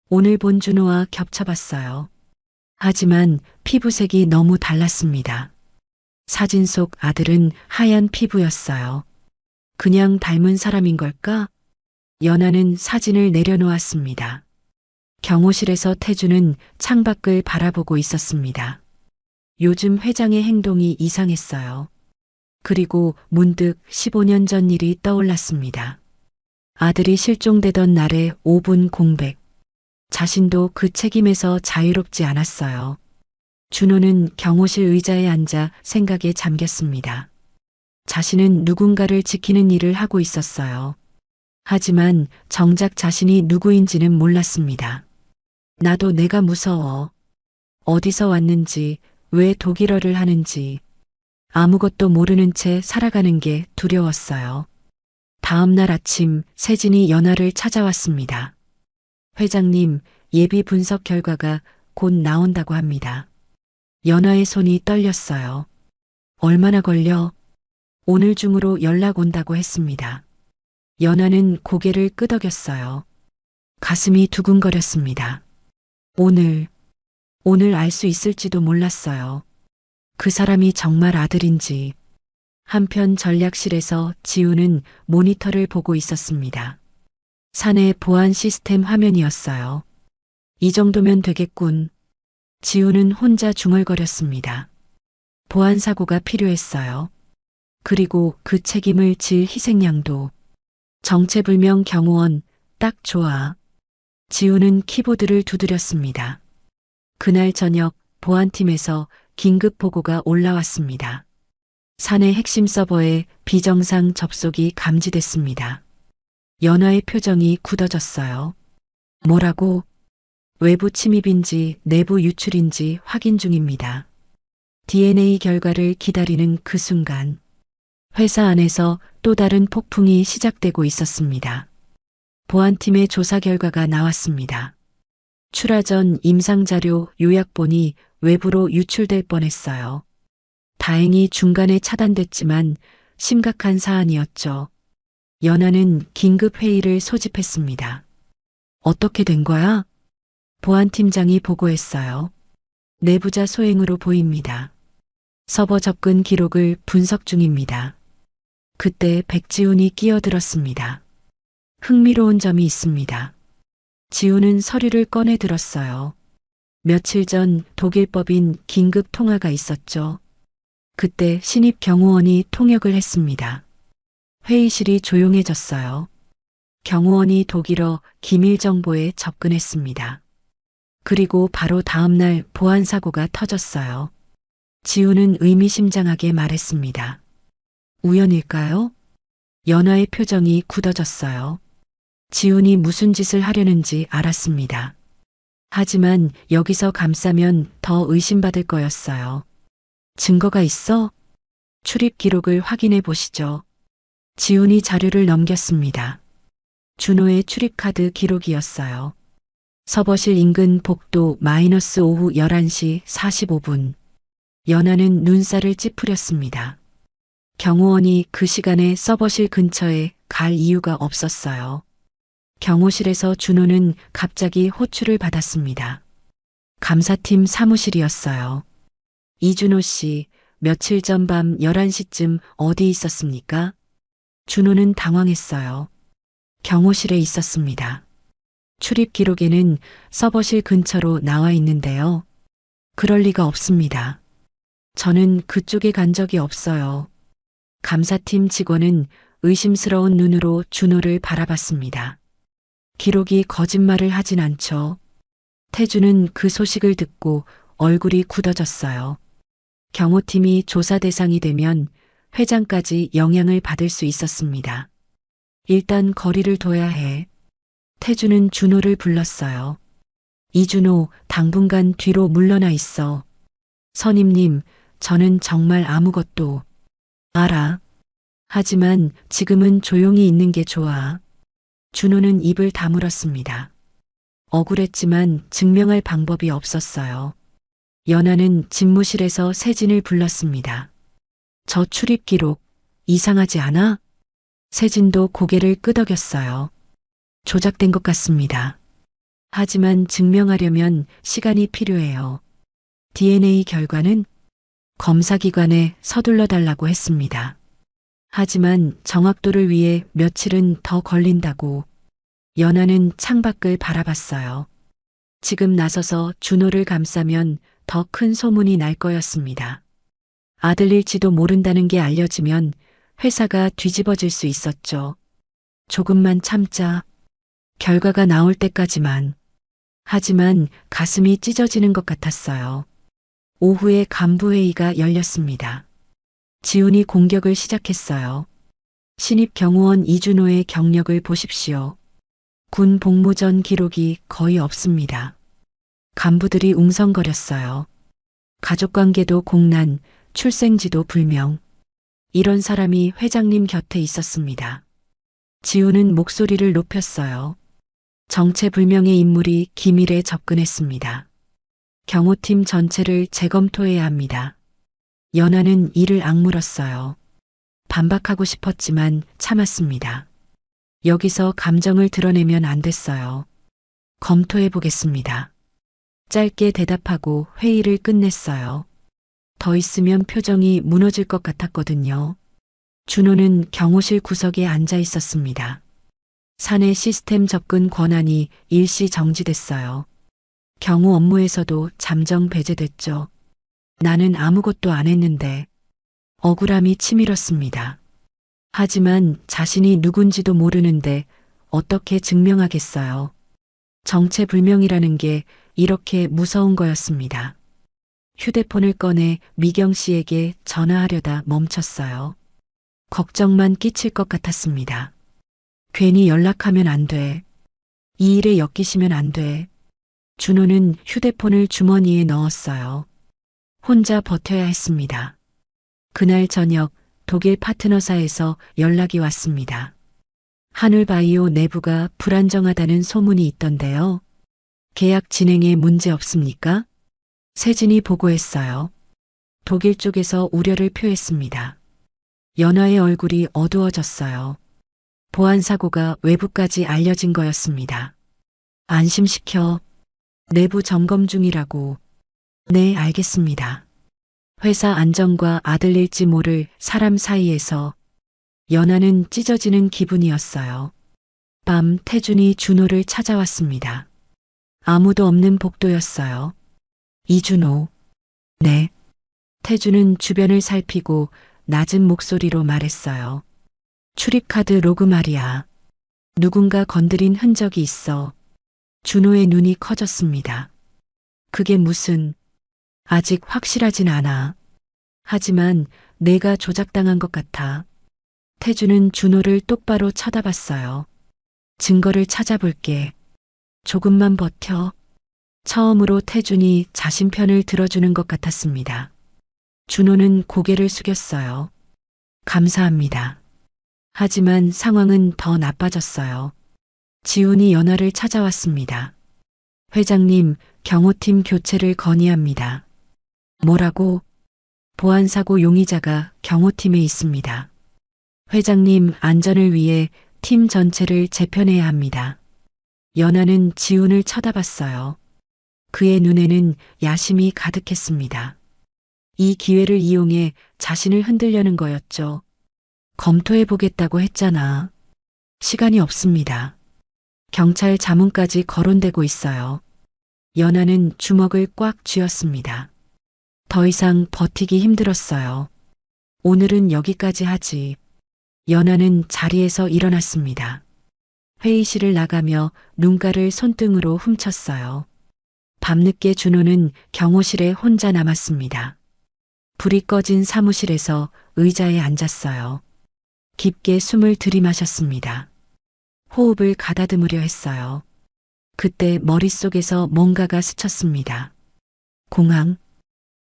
오늘 본 준호와 겹쳐봤어요. 하지만 피부색이 너무 달랐습니다. 사진 속 아들은 하얀 피부였어요. 그냥 닮은 사람인 걸까? 연하는 사진을 내려놓았습니다. 경호실에서 태주는 창밖을 바라보고 있었습니다. 요즘 회장의 행동이 이상했어요. 그리고 문득 15년 전 일이 떠올랐습니다. 아들이 실종되던 날의 5분 공백. 자신도 그 책임에서 자유롭지 않았어요. 준호는 경호실 의자에 앉아 생각에 잠겼습니다. 자신은 누군가를 지키는 일을 하고 있었어요. 하지만 정작 자신이 누구인지는 몰랐습니다. 나도 내가 무서워. 어디서 왔는지, 왜 독일어를 하는지, 아무것도 모르는 채 살아가는 게 두려웠어요. 다음 날 아침 세진이 연하를 찾아왔습니다. 회장님, 예비 분석 결과가 곧 나온다고 합니다. 연하의 손이 떨렸어요. 얼마나 걸려? 오늘 중으로 연락 온다고 했습니다. 연하는 고개를 끄덕였어요. 가슴이 두근거렸습니다. 오늘 알 수 있을지도 몰랐어요. 그 사람이 정말 아들인지. 한편 전략실에서 지우는 모니터를 보고 있었습니다. 사내 보안 시스템 화면이었어요. 이 정도면 되겠군. 지우는 혼자 중얼거렸습니다. 보안 사고가 필요했어요. 그리고 그 책임을 질 희생양도. 정체불명 경호원, 딱 좋아. 지우는 키보드를 두드렸습니다. 그날 저녁 보안팀에서 긴급 보고가 올라왔습니다. 사내 핵심 서버에 비정상 접속이 감지됐습니다. 연하의 표정이 굳어졌어요. 뭐라고? 외부 침입인지 내부 유출인지 확인 중입니다. DNA 결과를 기다리는 그 순간 회사 안에서 또 다른 폭풍이 시작되고 있었습니다. 보안팀의 조사 결과가 나왔습니다. 출하 전 임상자료 요약본이 외부로 유출될 뻔했어요. 다행히 중간에 차단됐지만 심각한 사안이었죠. 연하는 긴급 회의를 소집했습니다. 어떻게 된 거야? 보안팀장이 보고했어요. 내부자 소행으로 보입니다. 서버 접근 기록을 분석 중입니다. 그때 백지훈이 끼어들었습니다. 흥미로운 점이 있습니다. 지훈은 서류를 꺼내 들었어요. 며칠 전 독일법인 긴급 통화가 있었죠. 그때 신입 경호원이 통역을 했습니다. 회의실이 조용해졌어요. 경호원이 독일어 기밀 정보에 접근했습니다. 그리고 바로 다음날 보안 사고가 터졌어요. 지훈은 의미심장하게 말했습니다. 우연일까요? 연하의 표정이 굳어졌어요. 지훈이 무슨 짓을 하려는지 알았습니다. 하지만 여기서 감싸면 더 의심받을 거였어요. 증거가 있어? 출입 기록을 확인해 보시죠. 지훈이 자료를 넘겼습니다. 준호의 출입카드 기록이었어요. 서버실 인근 복도 오후 11시 45분. 연하는 눈살을 찌푸렸습니다. 경호원이 그 시간에 서버실 근처에 갈 이유가 없었어요. 경호실에서 준호는 갑자기 호출을 받았습니다. 감사팀 사무실이었어요. 이준호 씨, 며칠 전 밤 11시쯤 어디 있었습니까? 준호는 당황했어요. 경호실에 있었습니다. 출입 기록에는 서버실 근처로 나와 있는데요. 그럴 리가 없습니다. 저는 그쪽에 간 적이 없어요. 감사팀 직원은 의심스러운 눈으로 준호를 바라봤습니다. 기록이 거짓말을 하진 않죠. 태주는 그 소식을 듣고 얼굴이 굳어졌어요. 경호팀이 조사 대상이 되면 회장까지 영향을 받을 수 있었습니다. 일단 거리를 둬야 해. 태주는 준호를 불렀어요. 이준호, 당분간 뒤로 물러나 있어. 선임님, 저는 정말 아무것도 알아. 하지만 지금은 조용히 있는 게 좋아. 준호는 입을 다물었습니다. 억울했지만 증명할 방법이 없었어요. 연하는 집무실에서 세진을 불렀습니다. 저 출입 기록 이상하지 않아? 세진도 고개를 끄덕였어요. 조작된 것 같습니다. 하지만 증명하려면 시간이 필요해요. DNA 결과는 검사기관에 서둘러 달라고 했습니다. 하지만 정확도를 위해 며칠은 더 걸린다고. 연하는 창밖을 바라봤어요. 지금 나서서 준호를 감싸면 더 큰 소문이 날 거였습니다. 아들일지도 모른다는 게 알려지면 회사가 뒤집어질 수 있었죠. 조금만 참자. 결과가 나올 때까지만. 하지만 가슴이 찢어지는 것 같았어요. 오후에 간부회의가 열렸습니다. 지훈이 공격을 시작했어요. 신입 경호원 이준호의 경력을 보십시오. 군 복무 전 기록이 거의 없습니다. 간부들이 웅성거렸어요. 가족관계도 공란, 출생지도 불명. 이런 사람이 회장님 곁에 있었습니다. 지훈은 목소리를 높였어요. 정체불명의 인물이 기밀에 접근했습니다. 경호팀 전체를 재검토해야 합니다. 연하는 이를 악물었어요. 반박하고 싶었지만 참았습니다. 여기서 감정을 드러내면 안 됐어요. 검토해 보겠습니다. 짧게 대답하고 회의를 끝냈어요. 더 있으면 표정이 무너질 것 같았거든요. 준호는 경호실 구석에 앉아 있었습니다. 사내 시스템 접근 권한이 일시 정지됐어요. 경호 업무에서도 잠정 배제됐죠. 나는 아무것도 안 했는데 억울함이 치밀었습니다. 하지만 자신이 누군지도 모르는데 어떻게 증명하겠어요. 정체불명이라는 게 이렇게 무서운 거였습니다. 휴대폰을 꺼내 미경 씨에게 전화하려다 멈췄어요. 걱정만 끼칠 것 같았습니다. 괜히 연락하면 안 돼. 이 일에 엮이시면 안 돼. 준호는 휴대폰을 주머니에 넣었어요. 혼자 버텨야 했습니다. 그날 저녁 독일 파트너사에서 연락이 왔습니다. 하늘바이오 내부가 불안정하다는 소문이 있던데요. 계약 진행에 문제 없습니까? 세진이 보고했어요. 독일 쪽에서 우려를 표했습니다. 연하의 얼굴이 어두워졌어요. 보안 사고가 외부까지 알려진 거였습니다. 안심시켜. 내부 점검 중이라고. 네, 알겠습니다. 회사 안정과 아들일지 모를 사람 사이에서 연하는 찢어지는 기분이었어요. 밤 태준이 준호를 찾아왔습니다. 아무도 없는 복도였어요. 이준호. 네. 태준은 주변을 살피고 낮은 목소리로 말했어요. 출입카드 로그 말이야. 누군가 건드린 흔적이 있어. 준호의 눈이 커졌습니다. 그게 무슨... 아직 확실하진 않아. 하지만 내가 조작당한 것 같아. 태준은 준호를 똑바로 쳐다봤어요. 증거를 찾아볼게. 조금만 버텨. 처음으로 태준이 자신 편을 들어주는 것 같았습니다. 준호는 고개를 숙였어요. 감사합니다. 하지만 상황은 더 나빠졌어요. 지훈이 연하를 찾아왔습니다. 회장님, 경호팀 교체를 건의합니다. 뭐라고? 보안사고 용의자가 경호팀에 있습니다. 회장님 안전을 위해 팀 전체를 재편해야 합니다. 연하는 지훈을 쳐다봤어요. 그의 눈에는 야심이 가득했습니다. 이 기회를 이용해 자신을 흔들려는 거였죠. 검토해보겠다고 했잖아. 시간이 없습니다. 경찰 자문까지 거론되고 있어요. 연하는 주먹을 꽉 쥐었습니다. 더 이상 버티기 힘들었어요. 오늘은 여기까지 하지. 연하는 자리에서 일어났습니다. 회의실을 나가며 눈가를 손등으로 훔쳤어요. 밤늦게 준호는 경호실에 혼자 남았습니다. 불이 꺼진 사무실에서 의자에 앉았어요. 깊게 숨을 들이마셨습니다. 호흡을 가다듬으려 했어요. 그때 머릿속에서 뭔가가 스쳤습니다. 공항,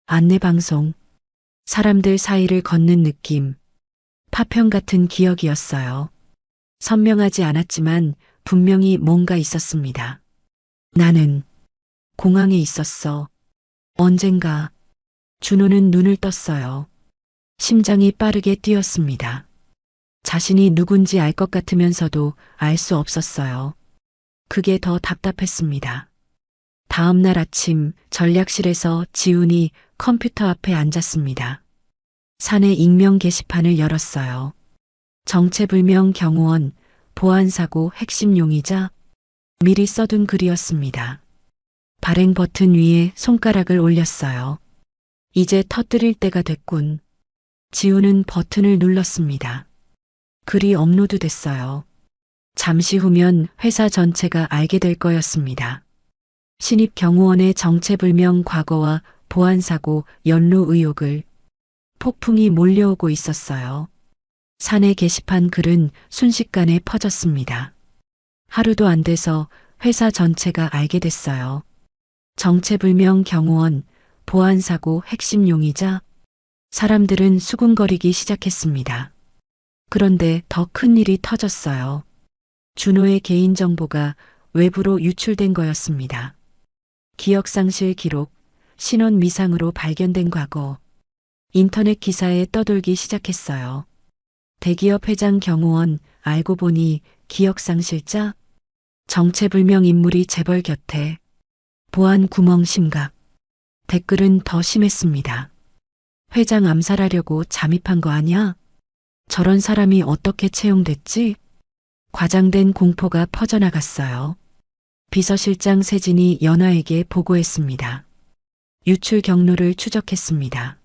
안내방송, 사람들 사이를 걷는 느낌, 파편 같은 기억이었어요. 선명하지 않았지만 분명히 뭔가 있었습니다. 나는 공항에 있었어. 언젠가. 준호는 눈을 떴어요. 심장이 빠르게 뛰었습니다. 자신이 누군지 알 것 같으면서도 알 수 없었어요. 그게 더 답답했습니다. 다음 날 아침 전략실에서 지훈이 컴퓨터 앞에 앉았습니다. 사내 익명 게시판을 열었어요. 정체불명 경호원, 보안사고 핵심 용의자, 미리 써둔 글이었습니다. 발행 버튼 위에 손가락을 올렸어요. 이제 터뜨릴 때가 됐군. 지훈은 버튼을 눌렀습니다. 글이 업로드됐어요. 잠시 후면 회사 전체가 알게 될 거였습니다. 신입 경호원의 정체불명 과거와 보안사고 연루 의혹을 폭풍이 몰려오고 있었어요. 사내 게시판 글은 순식간에 퍼졌습니다. 하루도 안 돼서 회사 전체가 알게 됐어요. 정체불명 경호원, 보안사고 핵심 용의자, 사람들은 수군거리기 시작했습니다. 그런데 더 큰 일이 터졌어요. 준호의 개인정보가 외부로 유출된 거였습니다. 기억상실 기록, 신원 미상으로 발견된 과거, 인터넷 기사에 떠돌기 시작했어요. 대기업 회장 경호원, 알고 보니 기억상실자, 정체불명 인물이 재벌 곁에, 보안 구멍 심각. 댓글은 더 심했습니다. 회장 암살하려고 잠입한 거 아니야? 저런 사람이 어떻게 채용됐지? 과장된 공포가 퍼져나갔어요. 비서실장 세진이 연하에게 보고했습니다. 유출 경로를 추적했습니다.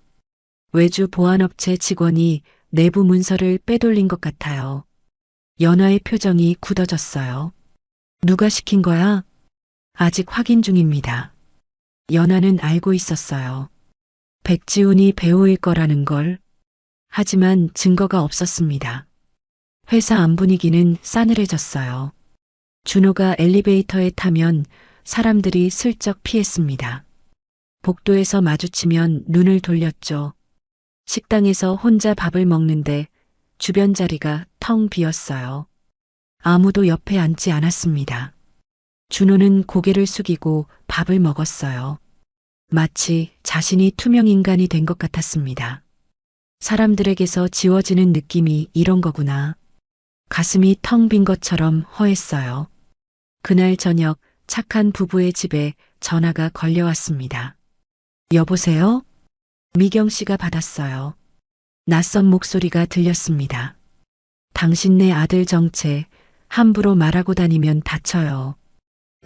외주 보안업체 직원이 내부 문서를 빼돌린 것 같아요. 연하의 표정이 굳어졌어요. 누가 시킨 거야? 아직 확인 중입니다. 연하는 알고 있었어요. 백지훈이 배우일 거라는 걸. 하지만 증거가 없었습니다. 회사 안 분위기는 싸늘해졌어요. 준호가 엘리베이터에 타면 사람들이 슬쩍 피했습니다. 복도에서 마주치면 눈을 돌렸죠. 식당에서 혼자 밥을 먹는데 주변 자리가 텅 비었어요. 아무도 옆에 앉지 않았습니다. 준호는 고개를 숙이고 밥을 먹었어요. 마치 자신이 투명 인간이 된 것 같았습니다. 사람들에게서 지워지는 느낌이 이런 거구나. 가슴이 텅 빈 것처럼 허했어요. 그날 저녁 착한 부부의 집에 전화가 걸려왔습니다. 여보세요? 미경 씨가 받았어요. 낯선 목소리가 들렸습니다. 당신네 아들 정체 함부로 말하고 다니면 다쳐요.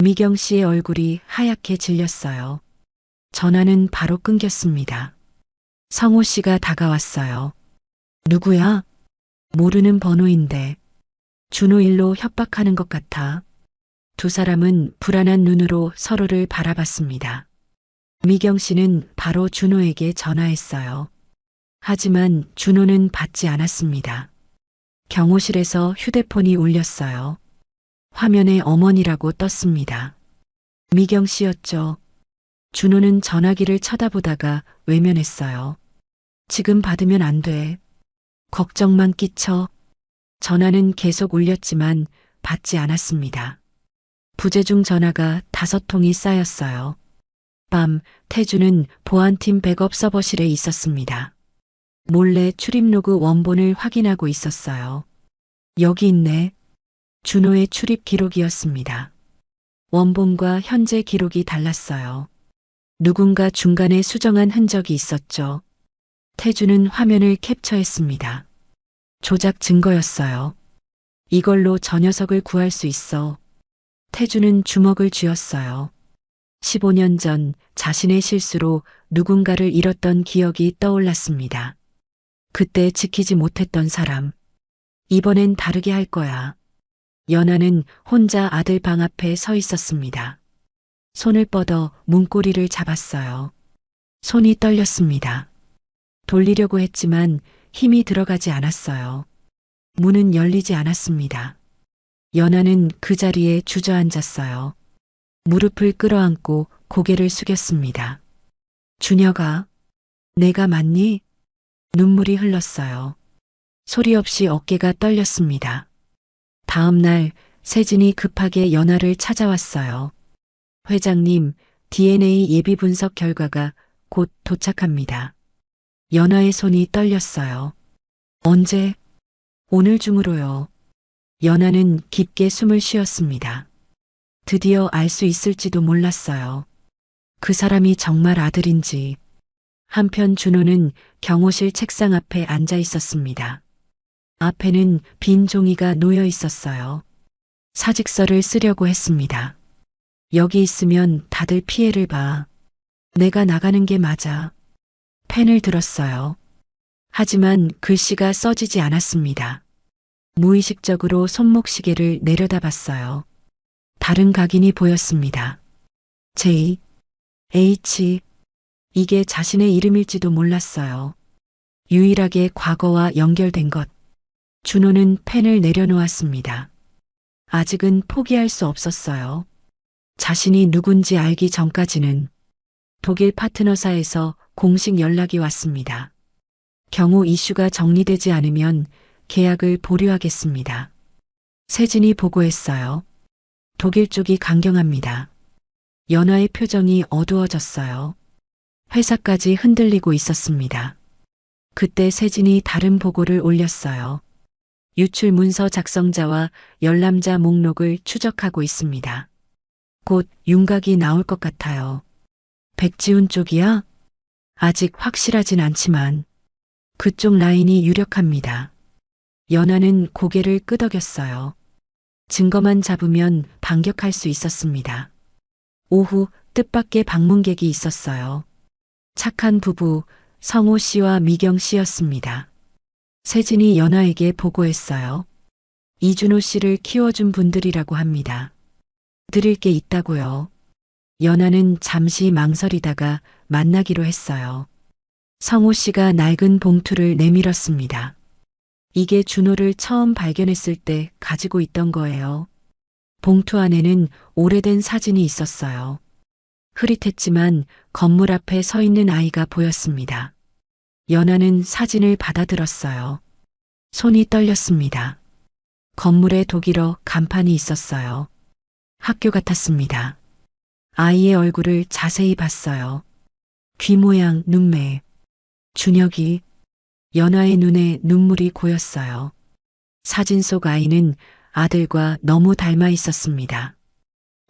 미경 씨의 얼굴이 하얗게 질렸어요. 전화는 바로 끊겼습니다. 성호 씨가 다가왔어요. 누구야? 모르는 번호인데. 준호 일로 협박하는 것 같아. 두 사람은 불안한 눈으로 서로를 바라봤습니다. 미경 씨는 바로 준호에게 전화했어요. 하지만 준호는 받지 않았습니다. 경호실에서 휴대폰이 울렸어요. 화면에 어머니라고 떴습니다. 미경 씨였죠. 준호는 전화기를 쳐다보다가 외면했어요. 지금 받으면 안 돼. 걱정만 끼쳐. 전화는 계속 울렸지만 받지 않았습니다. 부재중 전화가 5통이 쌓였어요. 밤 태주는 보안팀 백업 서버실에 있었습니다. 몰래 출입 로그 원본을 확인하고 있었어요. 여기 있네. 준호의 출입 기록이었습니다. 원본과 현재 기록이 달랐어요. 누군가 중간에 수정한 흔적이 있었죠. 태주는 화면을 캡처했습니다. 조작 증거였어요. 이걸로 저 녀석을 구할 수 있어. 태주는 주먹을 쥐었어요. 15년 전 자신의 실수로 누군가를 잃었던 기억이 떠올랐습니다. 그때 지키지 못했던 사람. 이번엔 다르게 할 거야. 연아는 혼자 아들 방 앞에 서 있었습니다. 손을 뻗어 문고리를 잡았어요. 손이 떨렸습니다. 돌리려고 했지만 힘이 들어가지 않았어요. 문은 열리지 않았습니다. 연아는 그 자리에 주저앉았어요. 무릎을 끌어안고 고개를 숙였습니다. 준혁아, 내가 맞니? 눈물이 흘렀어요. 소리 없이 어깨가 떨렸습니다. 다음 날 세진이 급하게 연아를 찾아왔어요. 회장님, DNA 예비 분석 결과가 곧 도착합니다. 연아의 손이 떨렸어요. 언제? 오늘 중으로요. 연아는 깊게 숨을 쉬었습니다. 드디어 알 수 있을지도 몰랐어요. 그 사람이 정말 아들인지. 한편 준호는 경호실 책상 앞에 앉아 있었습니다. 앞에는 빈 종이가 놓여 있었어요. 사직서를 쓰려고 했습니다. 여기 있으면 다들 피해를 봐. 내가 나가는 게 맞아. 펜을 들었어요. 하지만 글씨가 써지지 않았습니다. 무의식적으로 손목시계를 내려다봤어요. 다른 각인이 보였습니다. J, H, 이게 자신의 이름일지도 몰랐어요. 유일하게 과거와 연결된 것. 준호는 펜을 내려놓았습니다. 아직은 포기할 수 없었어요. 자신이 누군지 알기 전까지는. 독일 파트너사에서 공식 연락이 왔습니다. 경우 이슈가 정리되지 않으면 계약을 보류하겠습니다. 세진이 보고했어요. 독일 쪽이 강경합니다. 연아의 표정이 어두워졌어요. 회사까지 흔들리고 있었습니다. 그때 세진이 다른 보고를 올렸어요. 유출 문서 작성자와 열람자 목록을 추적하고 있습니다. 곧 윤곽이 나올 것 같아요. 백지훈 쪽이야? 아직 확실하진 않지만 그쪽 라인이 유력합니다. 연아는 고개를 끄덕였어요. 증거만 잡으면 반격할 수 있었습니다. 오후 뜻밖의 방문객이 있었어요. 착한 부부 성호 씨와 미경 씨였습니다. 세진이 연아에게 보고했어요. 이준호 씨를 키워준 분들이라고 합니다. 드릴 게 있다고요. 연아는 잠시 망설이다가 만나기로 했어요. 성호 씨가 낡은 봉투를 내밀었습니다. 이게 준호를 처음 발견했을 때 가지고 있던 거예요. 봉투 안에는 오래된 사진이 있었어요. 흐릿했지만 건물 앞에 서 있는 아이가 보였습니다. 연아는 사진을 받아들었어요. 손이 떨렸습니다. 건물에 독일어 간판이 있었어요. 학교 같았습니다. 아이의 얼굴을 자세히 봤어요. 귀 모양, 눈매. 준혁이. 연아의 눈에 눈물이 고였어요. 사진 속 아이는 아들과 너무 닮아 있었습니다.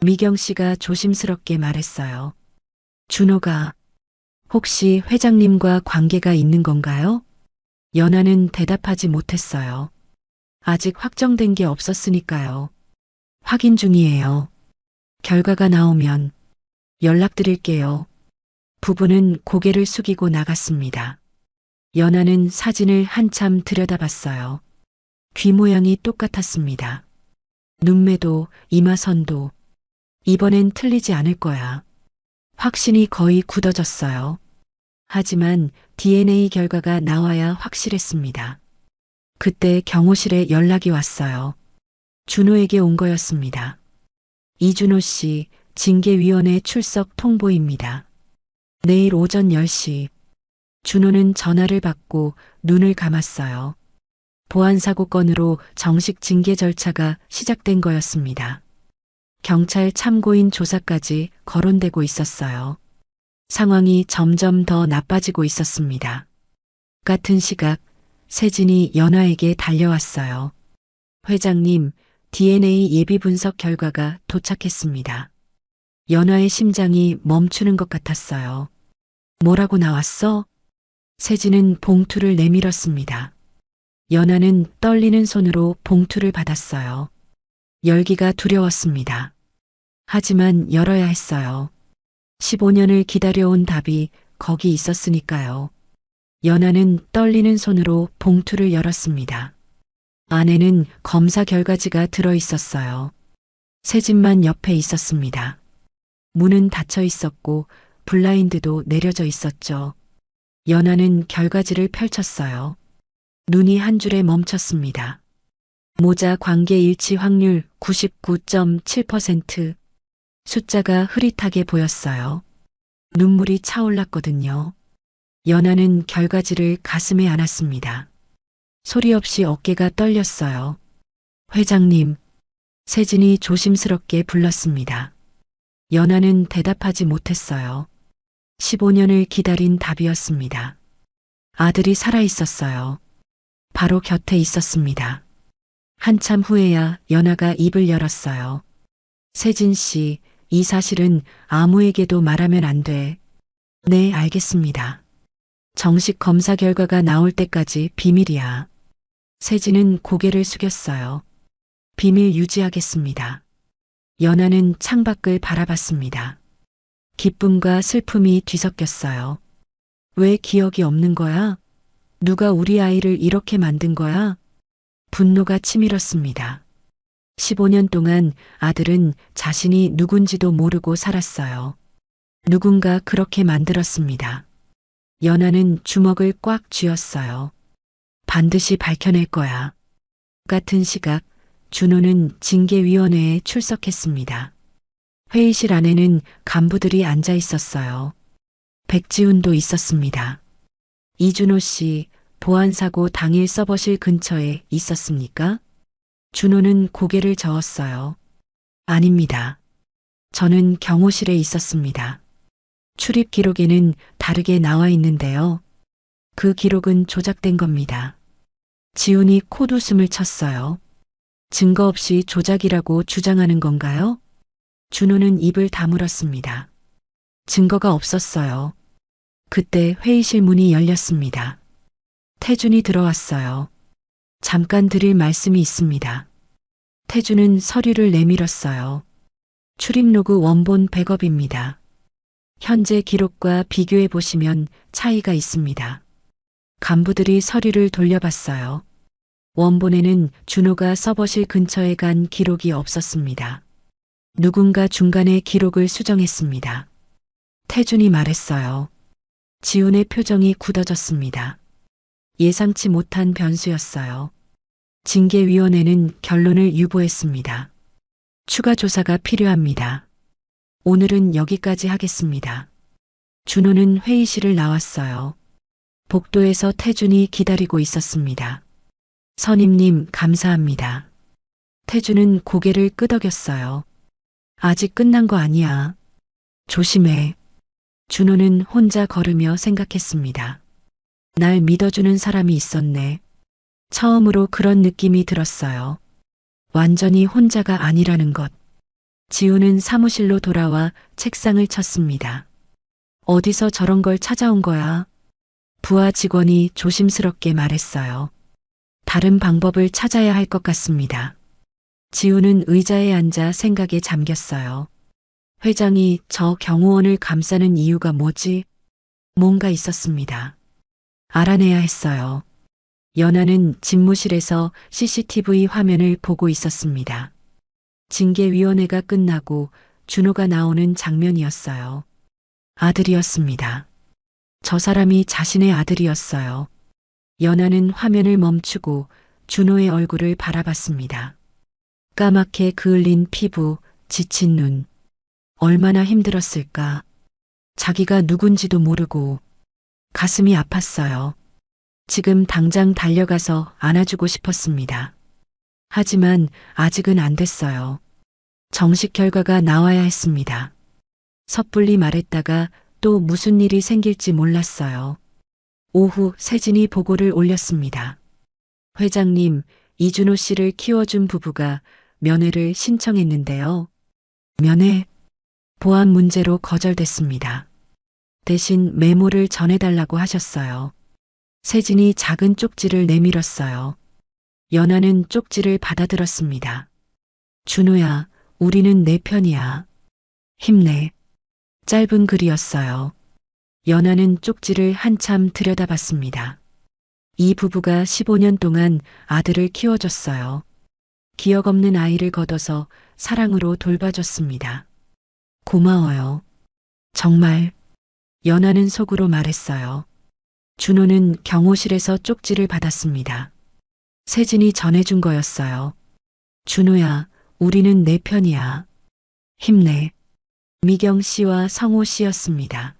미경 씨가 조심스럽게 말했어요. 준호가 혹시 회장님과 관계가 있는 건가요? 연아는 대답하지 못했어요. 아직 확정된 게 없었으니까요. 확인 중이에요. 결과가 나오면 연락드릴게요. 부부는 고개를 숙이고 나갔습니다. 연아는 사진을 한참 들여다봤어요. 귀 모양이 똑같았습니다. 눈매도 이마선도. 이번엔 틀리지 않을 거야. 확신이 거의 굳어졌어요. 하지만 DNA 결과가 나와야 확실했습니다. 그때 경호실에 연락이 왔어요. 준호에게 온 거였습니다. 이준호 씨, 징계위원회 출석 통보입니다. 내일 오전 10시. 준호는 전화를 받고 눈을 감았어요. 보안사고 건으로 정식 징계 절차가 시작된 거였습니다. 경찰 참고인 조사까지 거론되고 있었어요. 상황이 점점 더 나빠지고 있었습니다. 같은 시각 세진이 연아에게 달려왔어요. 회장님, DNA 예비 분석 결과가 도착했습니다. 연아의 심장이 멈추는 것 같았어요. 뭐라고 나왔어? 세진은 봉투를 내밀었습니다. 연아는 떨리는 손으로 봉투를 받았어요. 열기가 두려웠습니다. 하지만 열어야 했어요. 15년을 기다려온 답이 거기 있었으니까요. 연아는 떨리는 손으로 봉투를 열었습니다. 안에는 검사 결과지가 들어 있었어요. 세진만 옆에 있었습니다. 문은 닫혀 있었고 블라인드도 내려져 있었죠. 연아는 결과지를 펼쳤어요. 눈이 한 줄에 멈췄습니다. 모자 관계 일치 확률 99.7%. 숫자가 흐릿하게 보였어요. 눈물이 차올랐거든요. 연아는 결과지를 가슴에 안았습니다. 소리 없이 어깨가 떨렸어요. 회장님, 세진이 조심스럽게 불렀습니다. 연아는 대답하지 못했어요. 15년을 기다린 답이었습니다. 아들이 살아 있었어요. 바로 곁에 있었습니다. 한참 후에야 연아가 입을 열었어요. 세진 씨, 이 사실은 아무에게도 말하면 안 돼. 네, 알겠습니다. 정식 검사 결과가 나올 때까지 비밀이야. 세진은 고개를 숙였어요. 비밀 유지하겠습니다. 연아는 창밖을 바라봤습니다. 기쁨과 슬픔이 뒤섞였어요. 왜 기억이 없는 거야? 누가 우리 아이를 이렇게 만든 거야? 분노가 치밀었습니다. 15년 동안 아들은 자신이 누군지도 모르고 살았어요. 누군가 그렇게 만들었습니다. 연아는 주먹을 꽉 쥐었어요. 반드시 밝혀낼 거야. 같은 시각 준호는 징계위원회에 출석했습니다. 회의실 안에는 간부들이 앉아 있었어요. 백지훈도 있었습니다. 이준호 씨, 보안사고 당일 서버실 근처에 있었습니까? 준호는 고개를 저었어요. 아닙니다. 저는 경호실에 있었습니다. 출입 기록에는 다르게 나와 있는데요. 그 기록은 조작된 겁니다. 지훈이 콧웃음을 쳤어요. 증거 없이 조작이라고 주장하는 건가요? 준호는 입을 다물었습니다. 증거가 없었어요. 그때 회의실 문이 열렸습니다. 태준이 들어왔어요. 잠깐 드릴 말씀이 있습니다. 태준은 서류를 내밀었어요. 출입로그 원본 백업입니다. 현재 기록과 비교해 보시면 차이가 있습니다. 간부들이 서류를 돌려봤어요. 원본에는 준호가 서버실 근처에 간 기록이 없었습니다. 누군가 중간에 기록을 수정했습니다. 태준이 말했어요. 지훈의 표정이 굳어졌습니다. 예상치 못한 변수였어요. 징계위원회는 결론을 유보했습니다. 추가 조사가 필요합니다. 오늘은 여기까지 하겠습니다. 준호는 회의실을 나왔어요. 복도에서 태준이 기다리고 있었습니다. 선임님, 감사합니다. 태준은 고개를 끄덕였어요. 아직 끝난 거 아니야. 조심해. 준호는 혼자 걸으며 생각했습니다. 날 믿어주는 사람이 있었네. 처음으로 그런 느낌이 들었어요. 완전히 혼자가 아니라는 것. 지우는 사무실로 돌아와 책상을 쳤습니다. 어디서 저런 걸 찾아온 거야? 부하 직원이 조심스럽게 말했어요. 다른 방법을 찾아야 할 것 같습니다. 지우는 의자에 앉아 생각에 잠겼어요. 회장이 저 경호원을 감싸는 이유가 뭐지? 뭔가 있었습니다. 알아내야 했어요. 연하는 집무실에서 CCTV 화면을 보고 있었습니다. 징계위원회가 끝나고 준호가 나오는 장면이었어요. 아들이었습니다. 저 사람이 자신의 아들이었어요. 연하는 화면을 멈추고 준호의 얼굴을 바라봤습니다. 까맣게 그을린 피부, 지친 눈. 얼마나 힘들었을까. 자기가 누군지도 모르고 가슴이 아팠어요. 지금 당장 달려가서 안아주고 싶었습니다. 하지만 아직은 안 됐어요. 정식 결과가 나와야 했습니다. 섣불리 말했다가 또 무슨 일이 생길지 몰랐어요. 오후 세진이 보고를 올렸습니다. 회장님, 이준호 씨를 키워준 부부가 면회를 신청했는데요. 면회? 보안 문제로 거절됐습니다. 대신 메모를 전해달라고 하셨어요. 세진이 작은 쪽지를 내밀었어요. 연하는 쪽지를 받아들었습니다. 준호야, 우리는 내 편이야. 힘내. 짧은 글이었어요. 연하는 쪽지를 한참 들여다봤습니다. 이 부부가 15년 동안 아들을 키워줬어요. 기억 없는 아이를 걷어서 사랑으로 돌봐줬습니다. 고마워요. 정말. 연하는 속으로 말했어요. 준호는 경호실에서 쪽지를 받았습니다. 세진이 전해준 거였어요. 준호야, 우리는 내 편이야. 힘내. 미경 씨와 성호 씨였습니다.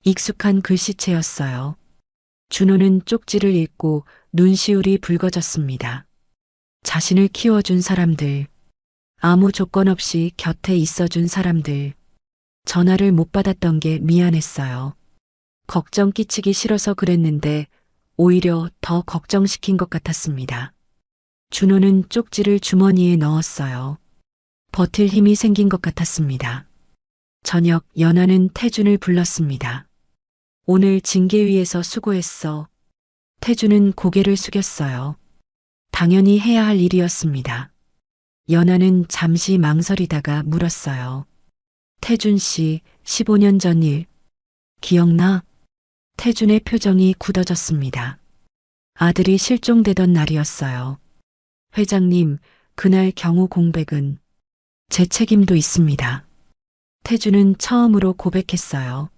익숙한 글씨체였어요. 준호는 쪽지를 읽고 눈시울이 붉어졌습니다. 자신을 키워준 사람들, 아무 조건 없이 곁에 있어준 사람들, 전화를 못 받았던 게 미안했어요. 걱정 끼치기 싫어서 그랬는데 오히려 더 걱정시킨 것 같았습니다. 준호는 쪽지를 주머니에 넣었어요. 버틸 힘이 생긴 것 같았습니다. 저녁 연하는 태준을 불렀습니다. 오늘 징계위에서 수고했어. 태준은 고개를 숙였어요. 당연히 해야 할 일이었습니다. 연하는 잠시 망설이다가 물었어요. 태준 씨, 15년 전 일, 기억나? 태준의 표정이 굳어졌습니다. 아들이 실종되던 날이었어요. 회장님, 그날 경호 공백은 제 책임도 있습니다. 태준은 처음으로 고백했어요.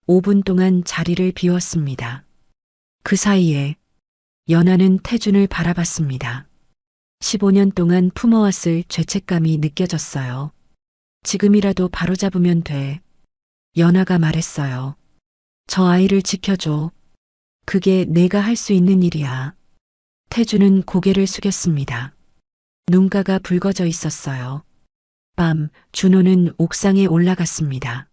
5분 동안 자리를 비웠습니다. 그 사이에 연하는 태준을 바라봤습니다. 15년 동안 품어왔을 죄책감이 느껴졌어요. 지금이라도 바로잡으면 돼. 연하가 말했어요. 저 아이를 지켜줘. 그게 내가 할 수 있는 일이야. 태준은 고개를 숙였습니다. 눈가가 붉어져 있었어요. 밤, 준호는 옥상에 올라갔습니다.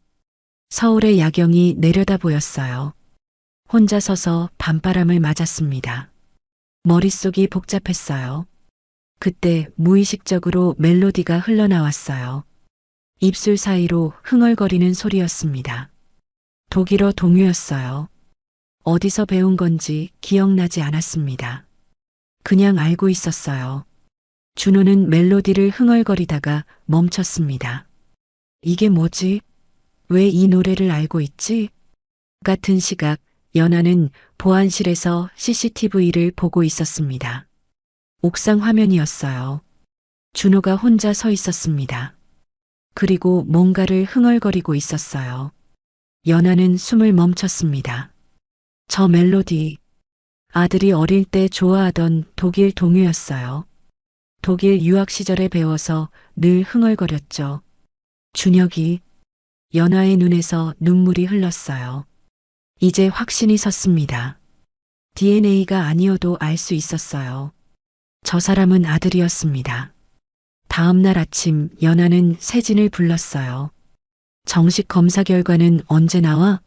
서울의 야경이 내려다 보였어요. 혼자 서서 밤바람을 맞았습니다. 머릿속이 복잡했어요. 그때 무의식적으로 멜로디가 흘러나왔어요. 입술 사이로 흥얼거리는 소리였습니다. 독일어 동요였어요. 어디서 배운 건지 기억나지 않았습니다. 그냥 알고 있었어요. 준호는 멜로디를 흥얼거리다가 멈췄습니다. 이게 뭐지? 왜 이 노래를 알고 있지? 같은 시각, 연하는 보안실에서 CCTV를 보고 있었습니다. 옥상 화면이었어요. 준호가 혼자 서 있었습니다. 그리고 뭔가를 흥얼거리고 있었어요. 연하는 숨을 멈췄습니다. 저 멜로디, 아들이 어릴 때 좋아하던 독일 동요였어요. 독일 유학 시절에 배워서 늘 흥얼거렸죠. 준혁이 연하의 눈에서 눈물이 흘렀어요. 이제 확신이 섰습니다. DNA가 아니어도 알 수 있었어요. 저 사람은 아들이었습니다. 다음 날 아침 연하는 세진을 불렀어요. 정식 검사 결과는 언제 나와?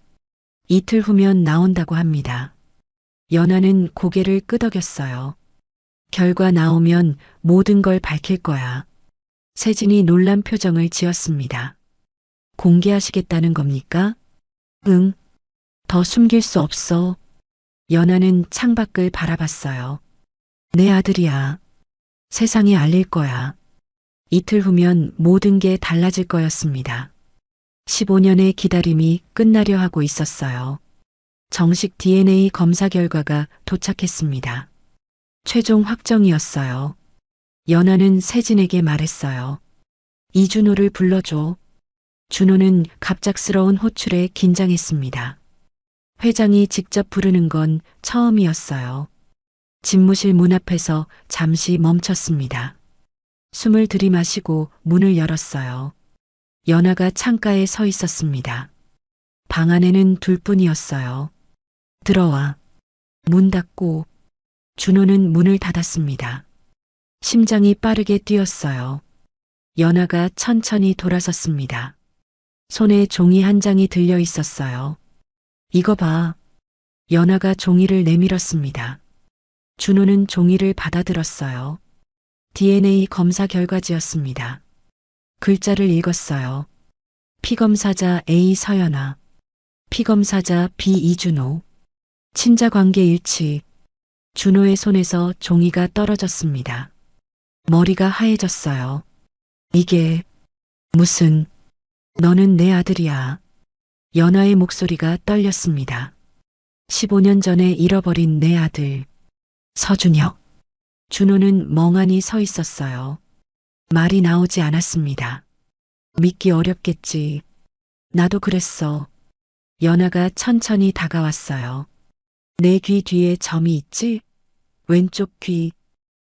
이틀 후면 나온다고 합니다. 연하는 고개를 끄덕였어요. 결과 나오면 모든 걸 밝힐 거야. 세진이 놀란 표정을 지었습니다. 공개하시겠다는 겁니까? 응. 더 숨길 수 없어. 연하는 창밖을 바라봤어요. 내 아들이야. 세상에 알릴 거야. 이틀 후면 모든 게 달라질 거였습니다. 15년의 기다림이 끝나려 하고 있었어요. 정식 DNA 검사 결과가 도착했습니다. 최종 확정이었어요. 연하는 세진에게 말했어요. 이준호를 불러줘. 준호는 갑작스러운 호출에 긴장했습니다. 회장이 직접 부르는 건 처음이었어요. 집무실 문 앞에서 잠시 멈췄습니다. 숨을 들이마시고 문을 열었어요. 연하가 창가에 서 있었습니다. 방 안에는 둘뿐이었어요. 들어와. 문 닫고 준호는 문을 닫았습니다. 심장이 빠르게 뛰었어요. 연하가 천천히 돌아섰습니다. 손에 종이 한 장이 들려 있었어요. 이거 봐. 연하가 종이를 내밀었습니다. 준호는 종이를 받아들었어요. DNA 검사 결과지였습니다. 글자를 읽었어요. 피검사자 A 서연아, 피검사자 B 이준호, 친자 관계 일치. 준호의 손에서 종이가 떨어졌습니다. 머리가 하얘졌어요. 이게 무슨, 너는 내 아들이야. 연하의 목소리가 떨렸습니다. 15년 전에 잃어버린 내 아들, 서준혁. 준호는 멍하니 서 있었어요. 말이 나오지 않았습니다. 믿기 어렵겠지. 나도 그랬어. 연하가 천천히 다가왔어요. 내 귀 뒤에 점이 있지? 왼쪽 귀.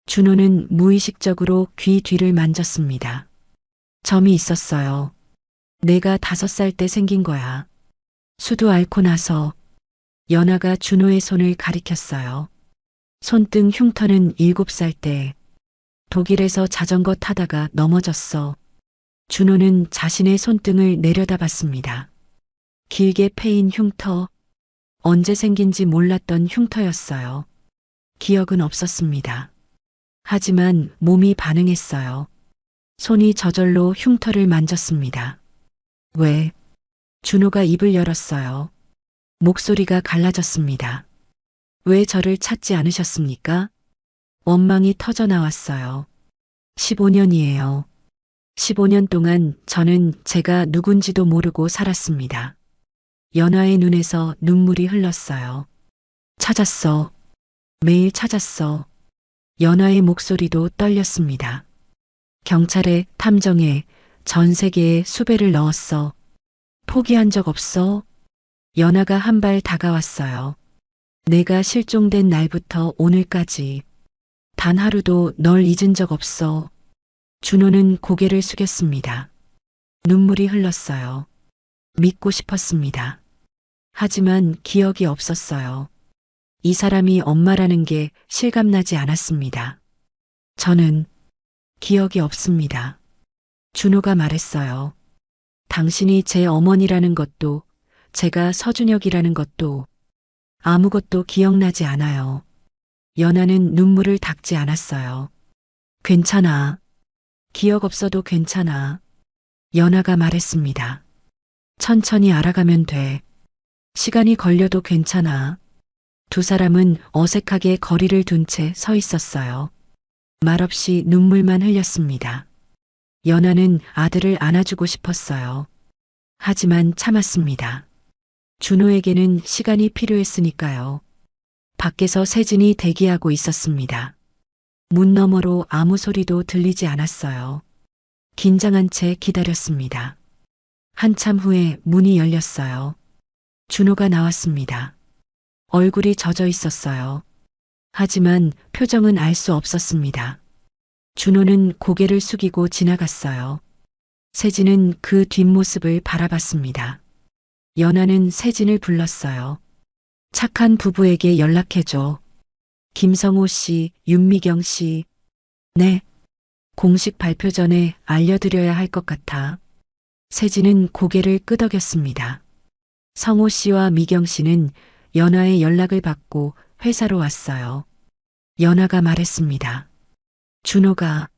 준호는 무의식적으로 귀 뒤를 만졌습니다. 점이 있었어요. 내가 5살 때 생긴 거야. 수두 앓고 나서. 연하가 준호의 손을 가리켰어요. 손등 흉터는 7살 때. 독일에서 자전거 타다가 넘어졌어. 준호는 자신의 손등을 내려다봤습니다. 길게 패인 흉터. 언제 생긴지 몰랐던 흉터였어요. 기억은 없었습니다. 하지만 몸이 반응했어요. 손이 저절로 흉터를 만졌습니다. 왜? 준호가 입을 열었어요. 목소리가 갈라졌습니다. 왜 저를 찾지 않으셨습니까? 원망이 터져 나왔어요. 15년이에요. 15년 동안 저는 제가 누군지도 모르고 살았습니다. 연하의 눈에서 눈물이 흘렀어요. 찾았어. 매일 찾았어. 연하의 목소리도 떨렸습니다. 경찰에, 탐정에, 전 세계에 수배를 넣었어. 포기한 적 없어? 연하가 한 발 다가왔어요. 내가 실종된 날부터 오늘까지 단 하루도 널 잊은 적 없어. 준호는 고개를 숙였습니다. 눈물이 흘렀어요. 믿고 싶었습니다. 하지만 기억이 없었어요. 이 사람이 엄마라는 게 실감나지 않았습니다. 저는 기억이 없습니다. 준호가 말했어요. 당신이 제 어머니라는 것도, 제가 서준혁이라는 것도, 아무것도 기억나지 않아요. 연하는 눈물을 닦지 않았어요. 괜찮아. 기억 없어도 괜찮아. 연하가 말했습니다. 천천히 알아가면 돼. 시간이 걸려도 괜찮아. 두 사람은 어색하게 거리를 둔 채 서 있었어요. 말없이 눈물만 흘렸습니다. 연하는 아들을 안아주고 싶었어요. 하지만 참았습니다. 준호에게는 시간이 필요했으니까요. 밖에서 세진이 대기하고 있었습니다. 문 너머로 아무 소리도 들리지 않았어요. 긴장한 채 기다렸습니다. 한참 후에 문이 열렸어요. 준호가 나왔습니다. 얼굴이 젖어 있었어요. 하지만 표정은 알 수 없었습니다. 준호는 고개를 숙이고 지나갔어요. 세진은 그 뒷모습을 바라봤습니다. 연아는 세진을 불렀어요. 착한 부부에게 연락해줘. 김성호 씨, 윤미경 씨. 네. 공식 발표 전에 알려드려야 할 것 같아. 세진은 고개를 끄덕였습니다. 성호 씨와 미경 씨는 연아의 연락을 받고 회사로 왔어요. 연아가 말했습니다. 준호가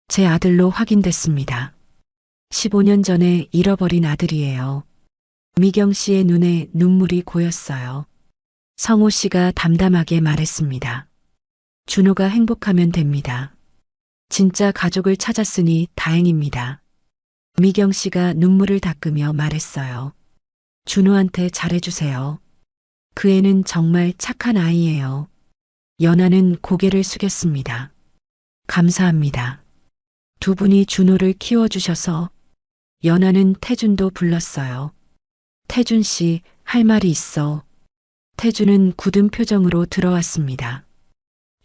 제 아들로 확인됐습니다. 15년 전에 잃어버린 아들이에요. 미경 씨의 눈에 눈물이 고였어요. 성호 씨가 담담하게 말했습니다. 준호가 행복하면 됩니다. 진짜 가족을 찾았으니 다행입니다. 미경 씨가 눈물을 닦으며 말했어요. 준호한테 잘해주세요. 그 애는 정말 착한 아이예요. 연아는 고개를 숙였습니다. 감사합니다. 두 분이 준호를 키워주셔서. 연아는 태준도 불렀어요. 태준 씨, 할 말이 있어. 태준은 굳은 표정으로 들어왔습니다.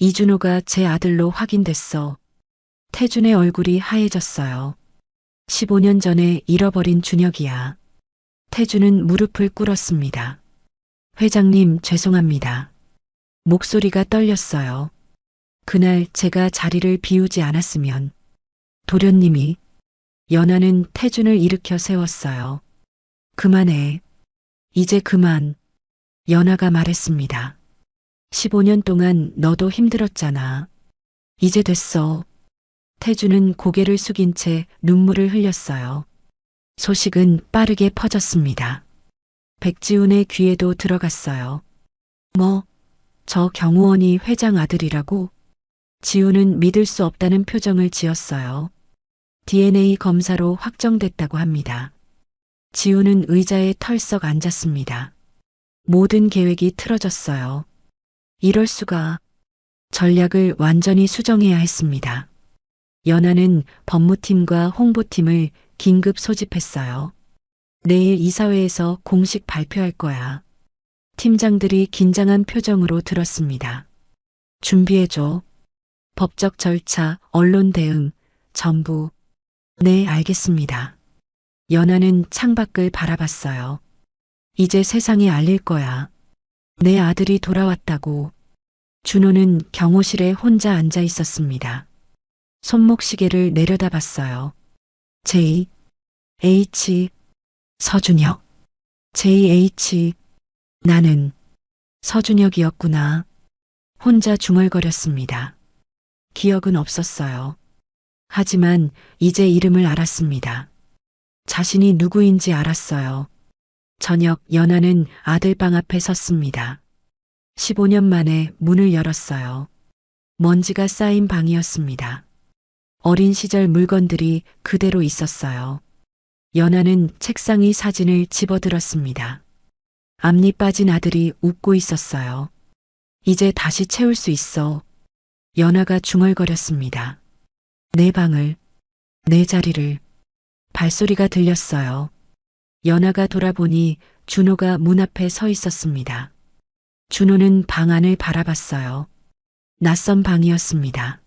이준호가 제 아들로 확인됐어. 태준의 얼굴이 하얘졌어요. 15년 전에 잃어버린 준혁이야. 태준은 무릎을 꿇었습니다. 회장님, 죄송합니다. 목소리가 떨렸어요. 그날 제가 자리를 비우지 않았으면 도련님이. 연아는 태준을 일으켜 세웠어요. 그만해. 이제 그만. 연아가 말했습니다. 15년 동안 너도 힘들었잖아. 이제 됐어. 태준은 고개를 숙인 채 눈물을 흘렸어요. 소식은 빠르게 퍼졌습니다. 백지훈의 귀에도 들어갔어요. 뭐, 저 경호원이 회장 아들이라고? 지훈은 믿을 수 없다는 표정을 지었어요. DNA 검사로 확정됐다고 합니다. 지훈은 의자에 털썩 앉았습니다. 모든 계획이 틀어졌어요. 이럴 수가. 전략을 완전히 수정해야 했습니다. 연아는 법무팀과 홍보팀을 긴급 소집했어요. 내일 이사회에서 공식 발표할 거야. 팀장들이 긴장한 표정으로 들었습니다. 준비해줘. 법적 절차, 언론 대응, 전부. 네, 알겠습니다. 연아는 창밖을 바라봤어요. 이제 세상에 알릴 거야. 내 아들이 돌아왔다고. 준호는 경호실에 혼자 앉아 있었습니다. 손목시계를 내려다봤어요. J, H, 서준혁. JH, 나는 서준혁이었구나. 혼자 중얼거렸습니다. 기억은 없었어요. 하지만 이제 이름을 알았습니다. 자신이 누구인지 알았어요. 저녁 연아는 아들 방 앞에 섰습니다. 15년 만에 문을 열었어요. 먼지가 쌓인 방이었습니다. 어린 시절 물건들이 그대로 있었어요. 연아는 책상의 사진을 집어들었습니다. 앞니 빠진 아들이 웃고 있었어요. 이제 다시 채울 수 있어. 연아가 중얼거렸습니다. 내 방을, 내 자리를. 발소리가 들렸어요. 연아가 돌아보니 준호가 문 앞에 서 있었습니다. 준호는 방 안을 바라봤어요. 낯선 방이었습니다.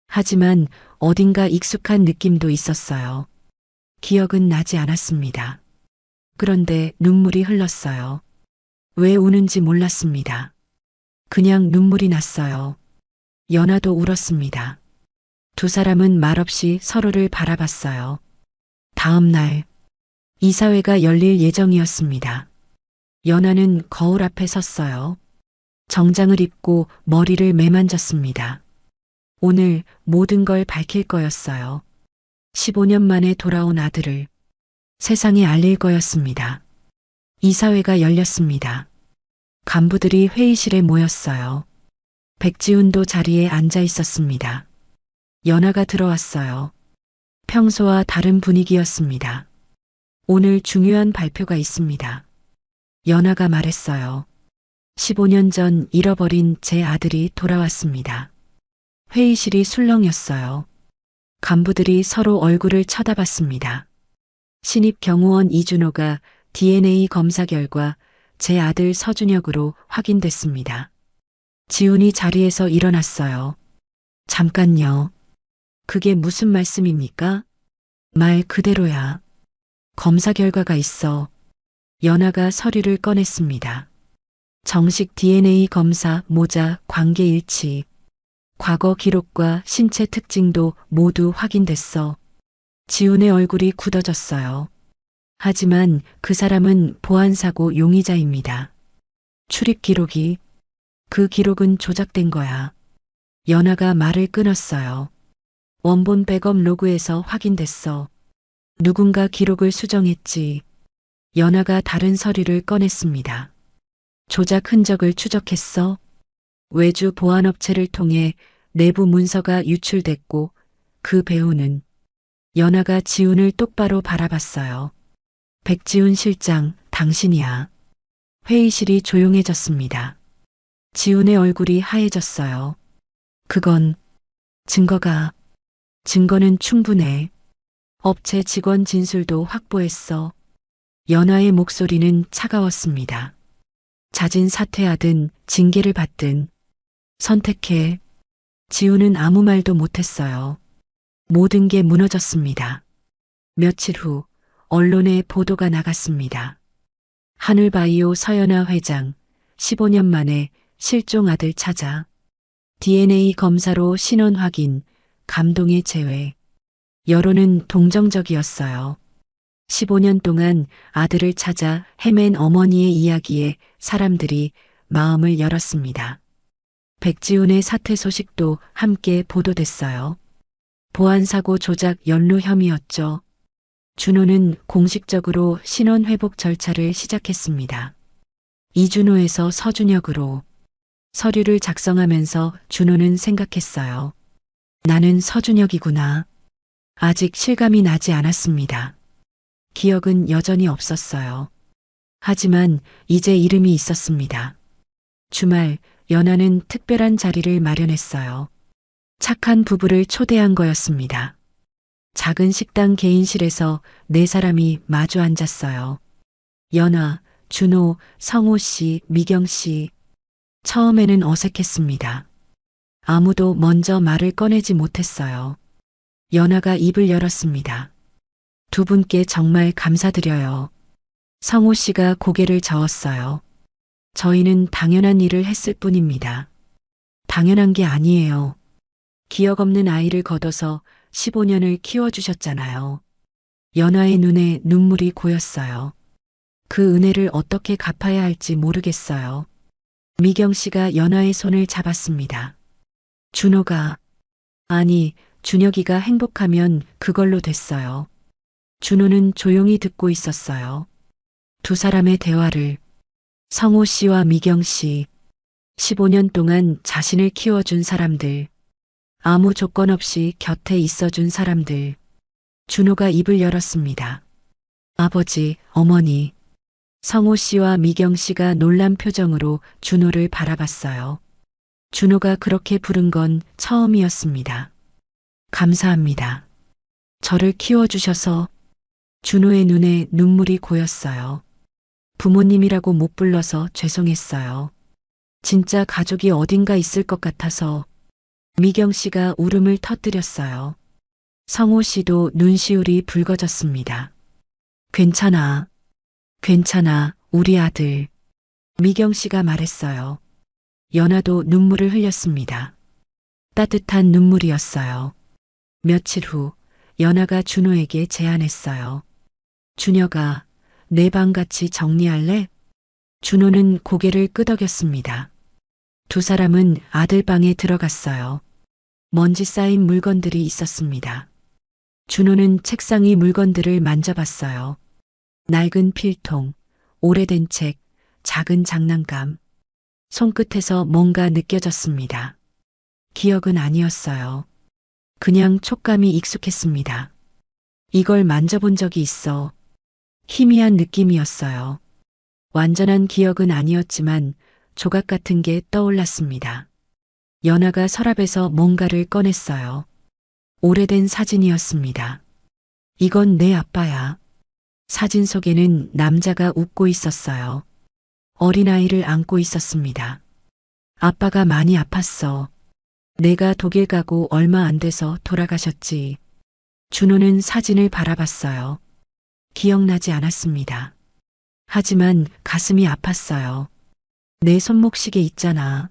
하지만 어딘가 익숙한 느낌도 있었어요. 기억은 나지 않았습니다. 그런데 눈물이 흘렀어요. 왜 우는지 몰랐습니다. 그냥 눈물이 났어요. 연아도 울었습니다. 두 사람은 말없이 서로를 바라봤어요. 다음 날 이사회가 열릴 예정이었습니다. 연아는 거울 앞에 섰어요. 정장을 입고 머리를 매만졌습니다. 오늘 모든 걸 밝힐 거였어요. 15년 만에 돌아온 아들을 세상에 알릴 거였습니다. 이사회가 열렸습니다. 간부들이 회의실에 모였어요. 백지훈도 자리에 앉아 있었습니다. 연아가 들어왔어요. 평소와 다른 분위기였습니다. 오늘 중요한 발표가 있습니다. 연아가 말했어요. 15년 전 잃어버린 제 아들이 돌아왔습니다. 회의실이 술렁였어요. 간부들이 서로 얼굴을 쳐다봤습니다. 신입 경호원 이준호가 DNA 검사 결과 제 아들 서준혁으로 확인됐습니다. 지훈이 자리에서 일어났어요. 잠깐요. 그게 무슨 말씀입니까? 말 그대로야. 검사 결과가 있어. 연아가 서류를 꺼냈습니다. 정식 DNA 검사, 모자, 관계 일치. 과거 기록과 신체 특징도 모두 확인됐어. 지훈의 얼굴이 굳어졌어요. 하지만 그 사람은 보안사고 용의자입니다. 출입 기록이, 그 기록은 조작된 거야. 연아가 말을 끊었어요. 원본 백업 로그에서 확인됐어. 누군가 기록을 수정했지. 연아가 다른 서류를 꺼냈습니다. 조작 흔적을 추적했어. 외주 보안업체를 통해 내부 문서가 유출됐고 그 배우는 연아가 지훈을 똑바로 바라봤어요. 백지훈 실장, 당신이야. 회의실이 조용해졌습니다. 지훈의 얼굴이 하얘졌어요. 그건 증거는 충분해. 업체 직원 진술도 확보했어. 연아의 목소리는 차가웠습니다. 자진 사퇴하든 징계를 받든 선택해. 지훈은 아무 말도 못했어요. 모든 게 무너졌습니다. 며칠 후 언론에 보도가 나갔습니다. 하늘바이오 서연아 회장 15년 만에 실종 아들 찾아 DNA 검사로 신원 확인, 감동의 재회. 여론은 동정적이었어요. 15년 동안 아들을 찾아 헤맨 어머니의 이야기에 사람들이 마음을 열었습니다. 백지훈의 사퇴 소식도 함께 보도됐어요. 보안사고 조작 연루 혐의였죠. 준호는 공식적으로 신원 회복 절차를 시작했습니다. 이준호에서 서준혁으로 서류를 작성하면서 준호는 생각했어요. 나는 서준혁이구나. 아직 실감이 나지 않았습니다. 기억은 여전히 없었어요. 하지만 이제 이름이 있었습니다. 주말 연아는 특별한 자리를 마련했어요. 착한 부부를 초대한 거였습니다. 작은 식당 개인실에서 네 사람이 마주 앉았어요. 연아, 준호, 성호 씨, 미경 씨. 처음에는 어색했습니다. 아무도 먼저 말을 꺼내지 못했어요. 연아가 입을 열었습니다. 두 분께 정말 감사드려요. 성호 씨가 고개를 저었어요. 저희는 당연한 일을 했을 뿐입니다. 당연한 게 아니에요. 기억 없는 아이를 걷어서 15년을 키워주셨잖아요. 연아의 눈에 눈물이 고였어요. 그 은혜를 어떻게 갚아야 할지 모르겠어요. 미경 씨가 연아의 손을 잡았습니다. 준호가, 아니, 준혁이가 행복하면 그걸로 됐어요. 준호는 조용히 듣고 있었어요. 두 사람의 대화를. 성호 씨와 미경 씨, 15년 동안 자신을 키워준 사람들, 아무 조건 없이 곁에 있어준 사람들. 준호가 입을 열었습니다. 아버지, 어머니. 성호 씨와 미경 씨가 놀란 표정으로 준호를 바라봤어요. 준호가 그렇게 부른 건 처음이었습니다. 감사합니다. 저를 키워주셔서. 준호의 눈에 눈물이 고였어요. 부모님이라고 못 불러서 죄송했어요. 진짜 가족이 어딘가 있을 것 같아서. 미경 씨가 울음을 터뜨렸어요. 성호 씨도 눈시울이 붉어졌습니다. 괜찮아. 괜찮아, 우리 아들. 미경 씨가 말했어요. 연아도 눈물을 흘렸습니다. 따뜻한 눈물이었어요. 며칠 후 연아가 준호에게 제안했어요. 준혁아, 내 방 같이 정리할래? 준호는 고개를 끄덕였습니다. 두 사람은 아들 방에 들어갔어요. 먼지 쌓인 물건들이 있었습니다. 준호는 책상 위 물건들을 만져봤어요. 낡은 필통, 오래된 책, 작은 장난감. 손끝에서 뭔가 느껴졌습니다. 기억은 아니었어요. 그냥 촉감이 익숙했습니다. 이걸 만져본 적이 있어. 희미한 느낌이었어요. 완전한 기억은 아니었지만 조각 같은 게 떠올랐습니다. 연아가 서랍에서 뭔가를 꺼냈어요. 오래된 사진이었습니다. 이건 내 아빠야. 사진 속에는 남자가 웃고 있었어요. 어린아이를 안고 있었습니다. 아빠가 많이 아팠어. 내가 독일 가고 얼마 안 돼서 돌아가셨지. 준호는 사진을 바라봤어요. 기억나지 않았습니다. 하지만 가슴이 아팠어요. 내 손목시계 있잖아.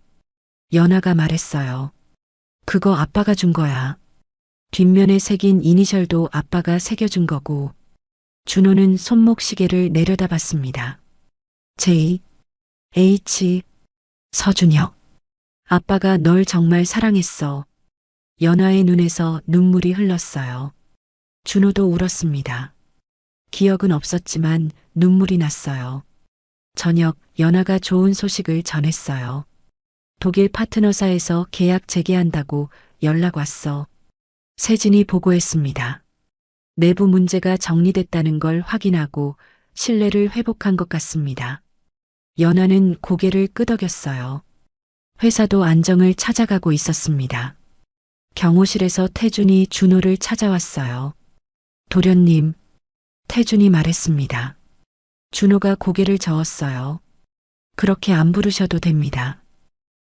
연아가 말했어요. 그거 아빠가 준 거야. 뒷면에 새긴 이니셜도 아빠가 새겨준 거고. 준호는 손목시계를 내려다봤습니다. J, H, 서준혁. 아빠가 널 정말 사랑했어. 연아의 눈에서 눈물이 흘렀어요. 준호도 울었습니다. 기억은 없었지만 눈물이 났어요. 저녁 연아가 좋은 소식을 전했어요. 독일 파트너사에서 계약 재개한다고 연락 왔어. 세진이 보고했습니다. 내부 문제가 정리됐다는 걸 확인하고 신뢰를 회복한 것 같습니다. 연아는 고개를 끄덕였어요. 회사도 안정을 찾아가고 있었습니다. 경호실에서 태준이 준호를 찾아왔어요. 도련님, 태준이 말했습니다. 준호가 고개를 저었어요. 그렇게 안 부르셔도 됩니다.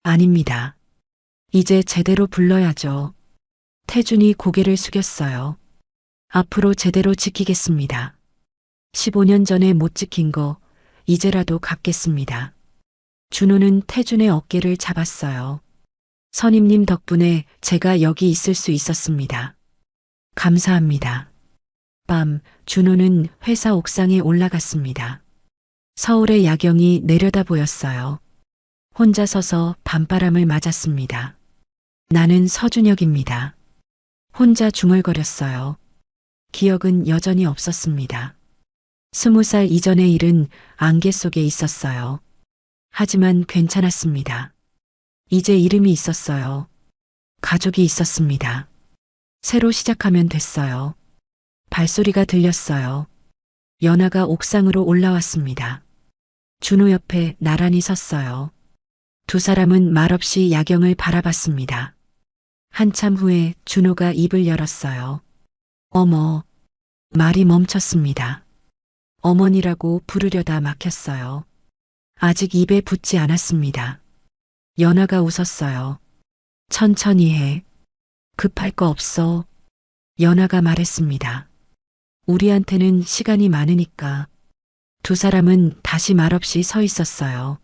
아닙니다. 이제 제대로 불러야죠. 태준이 고개를 숙였어요. 앞으로 제대로 지키겠습니다. 15년 전에 못 지킨 거 이제라도 갚겠습니다. 준호는 태준의 어깨를 잡았어요. 선임님 덕분에 제가 여기 있을 수 있었습니다. 감사합니다. 밤 준호는 회사 옥상에 올라갔습니다. 서울의 야경이 내려다 보였어요. 혼자 서서 밤바람을 맞았습니다. 나는 서준혁입니다. 혼자 중얼거렸어요. 기억은 여전히 없었습니다. 20살 이전의 일은 안개 속에 있었어요. 하지만 괜찮았습니다. 이제 이름이 있었어요. 가족이 있었습니다. 새로 시작하면 됐어요. 발소리가 들렸어요. 연아가 옥상으로 올라왔습니다. 준호 옆에 나란히 섰어요. 두 사람은 말없이 야경을 바라봤습니다. 한참 후에 준호가 입을 열었어요. 어머, 말이 멈췄습니다. 어머니라고 부르려다 막혔어요. 아직 입에 붙지 않았습니다. 연아가 웃었어요. 천천히 해. 급할 거 없어. 연아가 말했습니다. 우리한테는 시간이 많으니까. 두 사람은 다시 말없이 서 있었어요.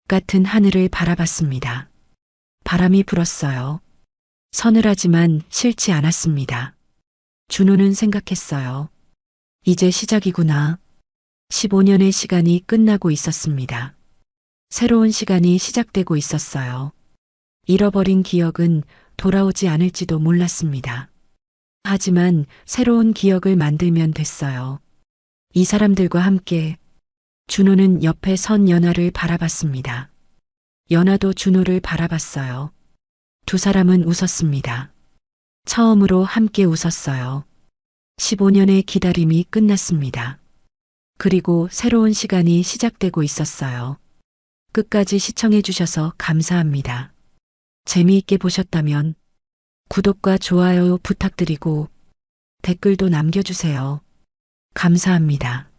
같은 하늘을 바라봤습니다. 바람이 불었어요. 서늘하지만 싫지 않았습니다. 준호는 생각했어요. 이제 시작이구나. 15년의 시간이 끝나고 있었습니다. 새로운 시간이 시작되고 있었어요. 잃어버린 기억은 돌아오지 않을지도 몰랐습니다. 하지만 새로운 기억을 만들면 됐어요. 이 사람들과 함께 준호는 옆에 선 연아를 바라봤습니다. 연아도 준호를 바라봤어요. 두 사람은 웃었습니다. 처음으로 함께 웃었어요. 15년의 기다림이 끝났습니다. 그리고 새로운 시간이 시작되고 있었어요. 끝까지 시청해 주셔서 감사합니다. 재미있게 보셨다면 구독과 좋아요 부탁드리고 댓글도 남겨주세요. 감사합니다.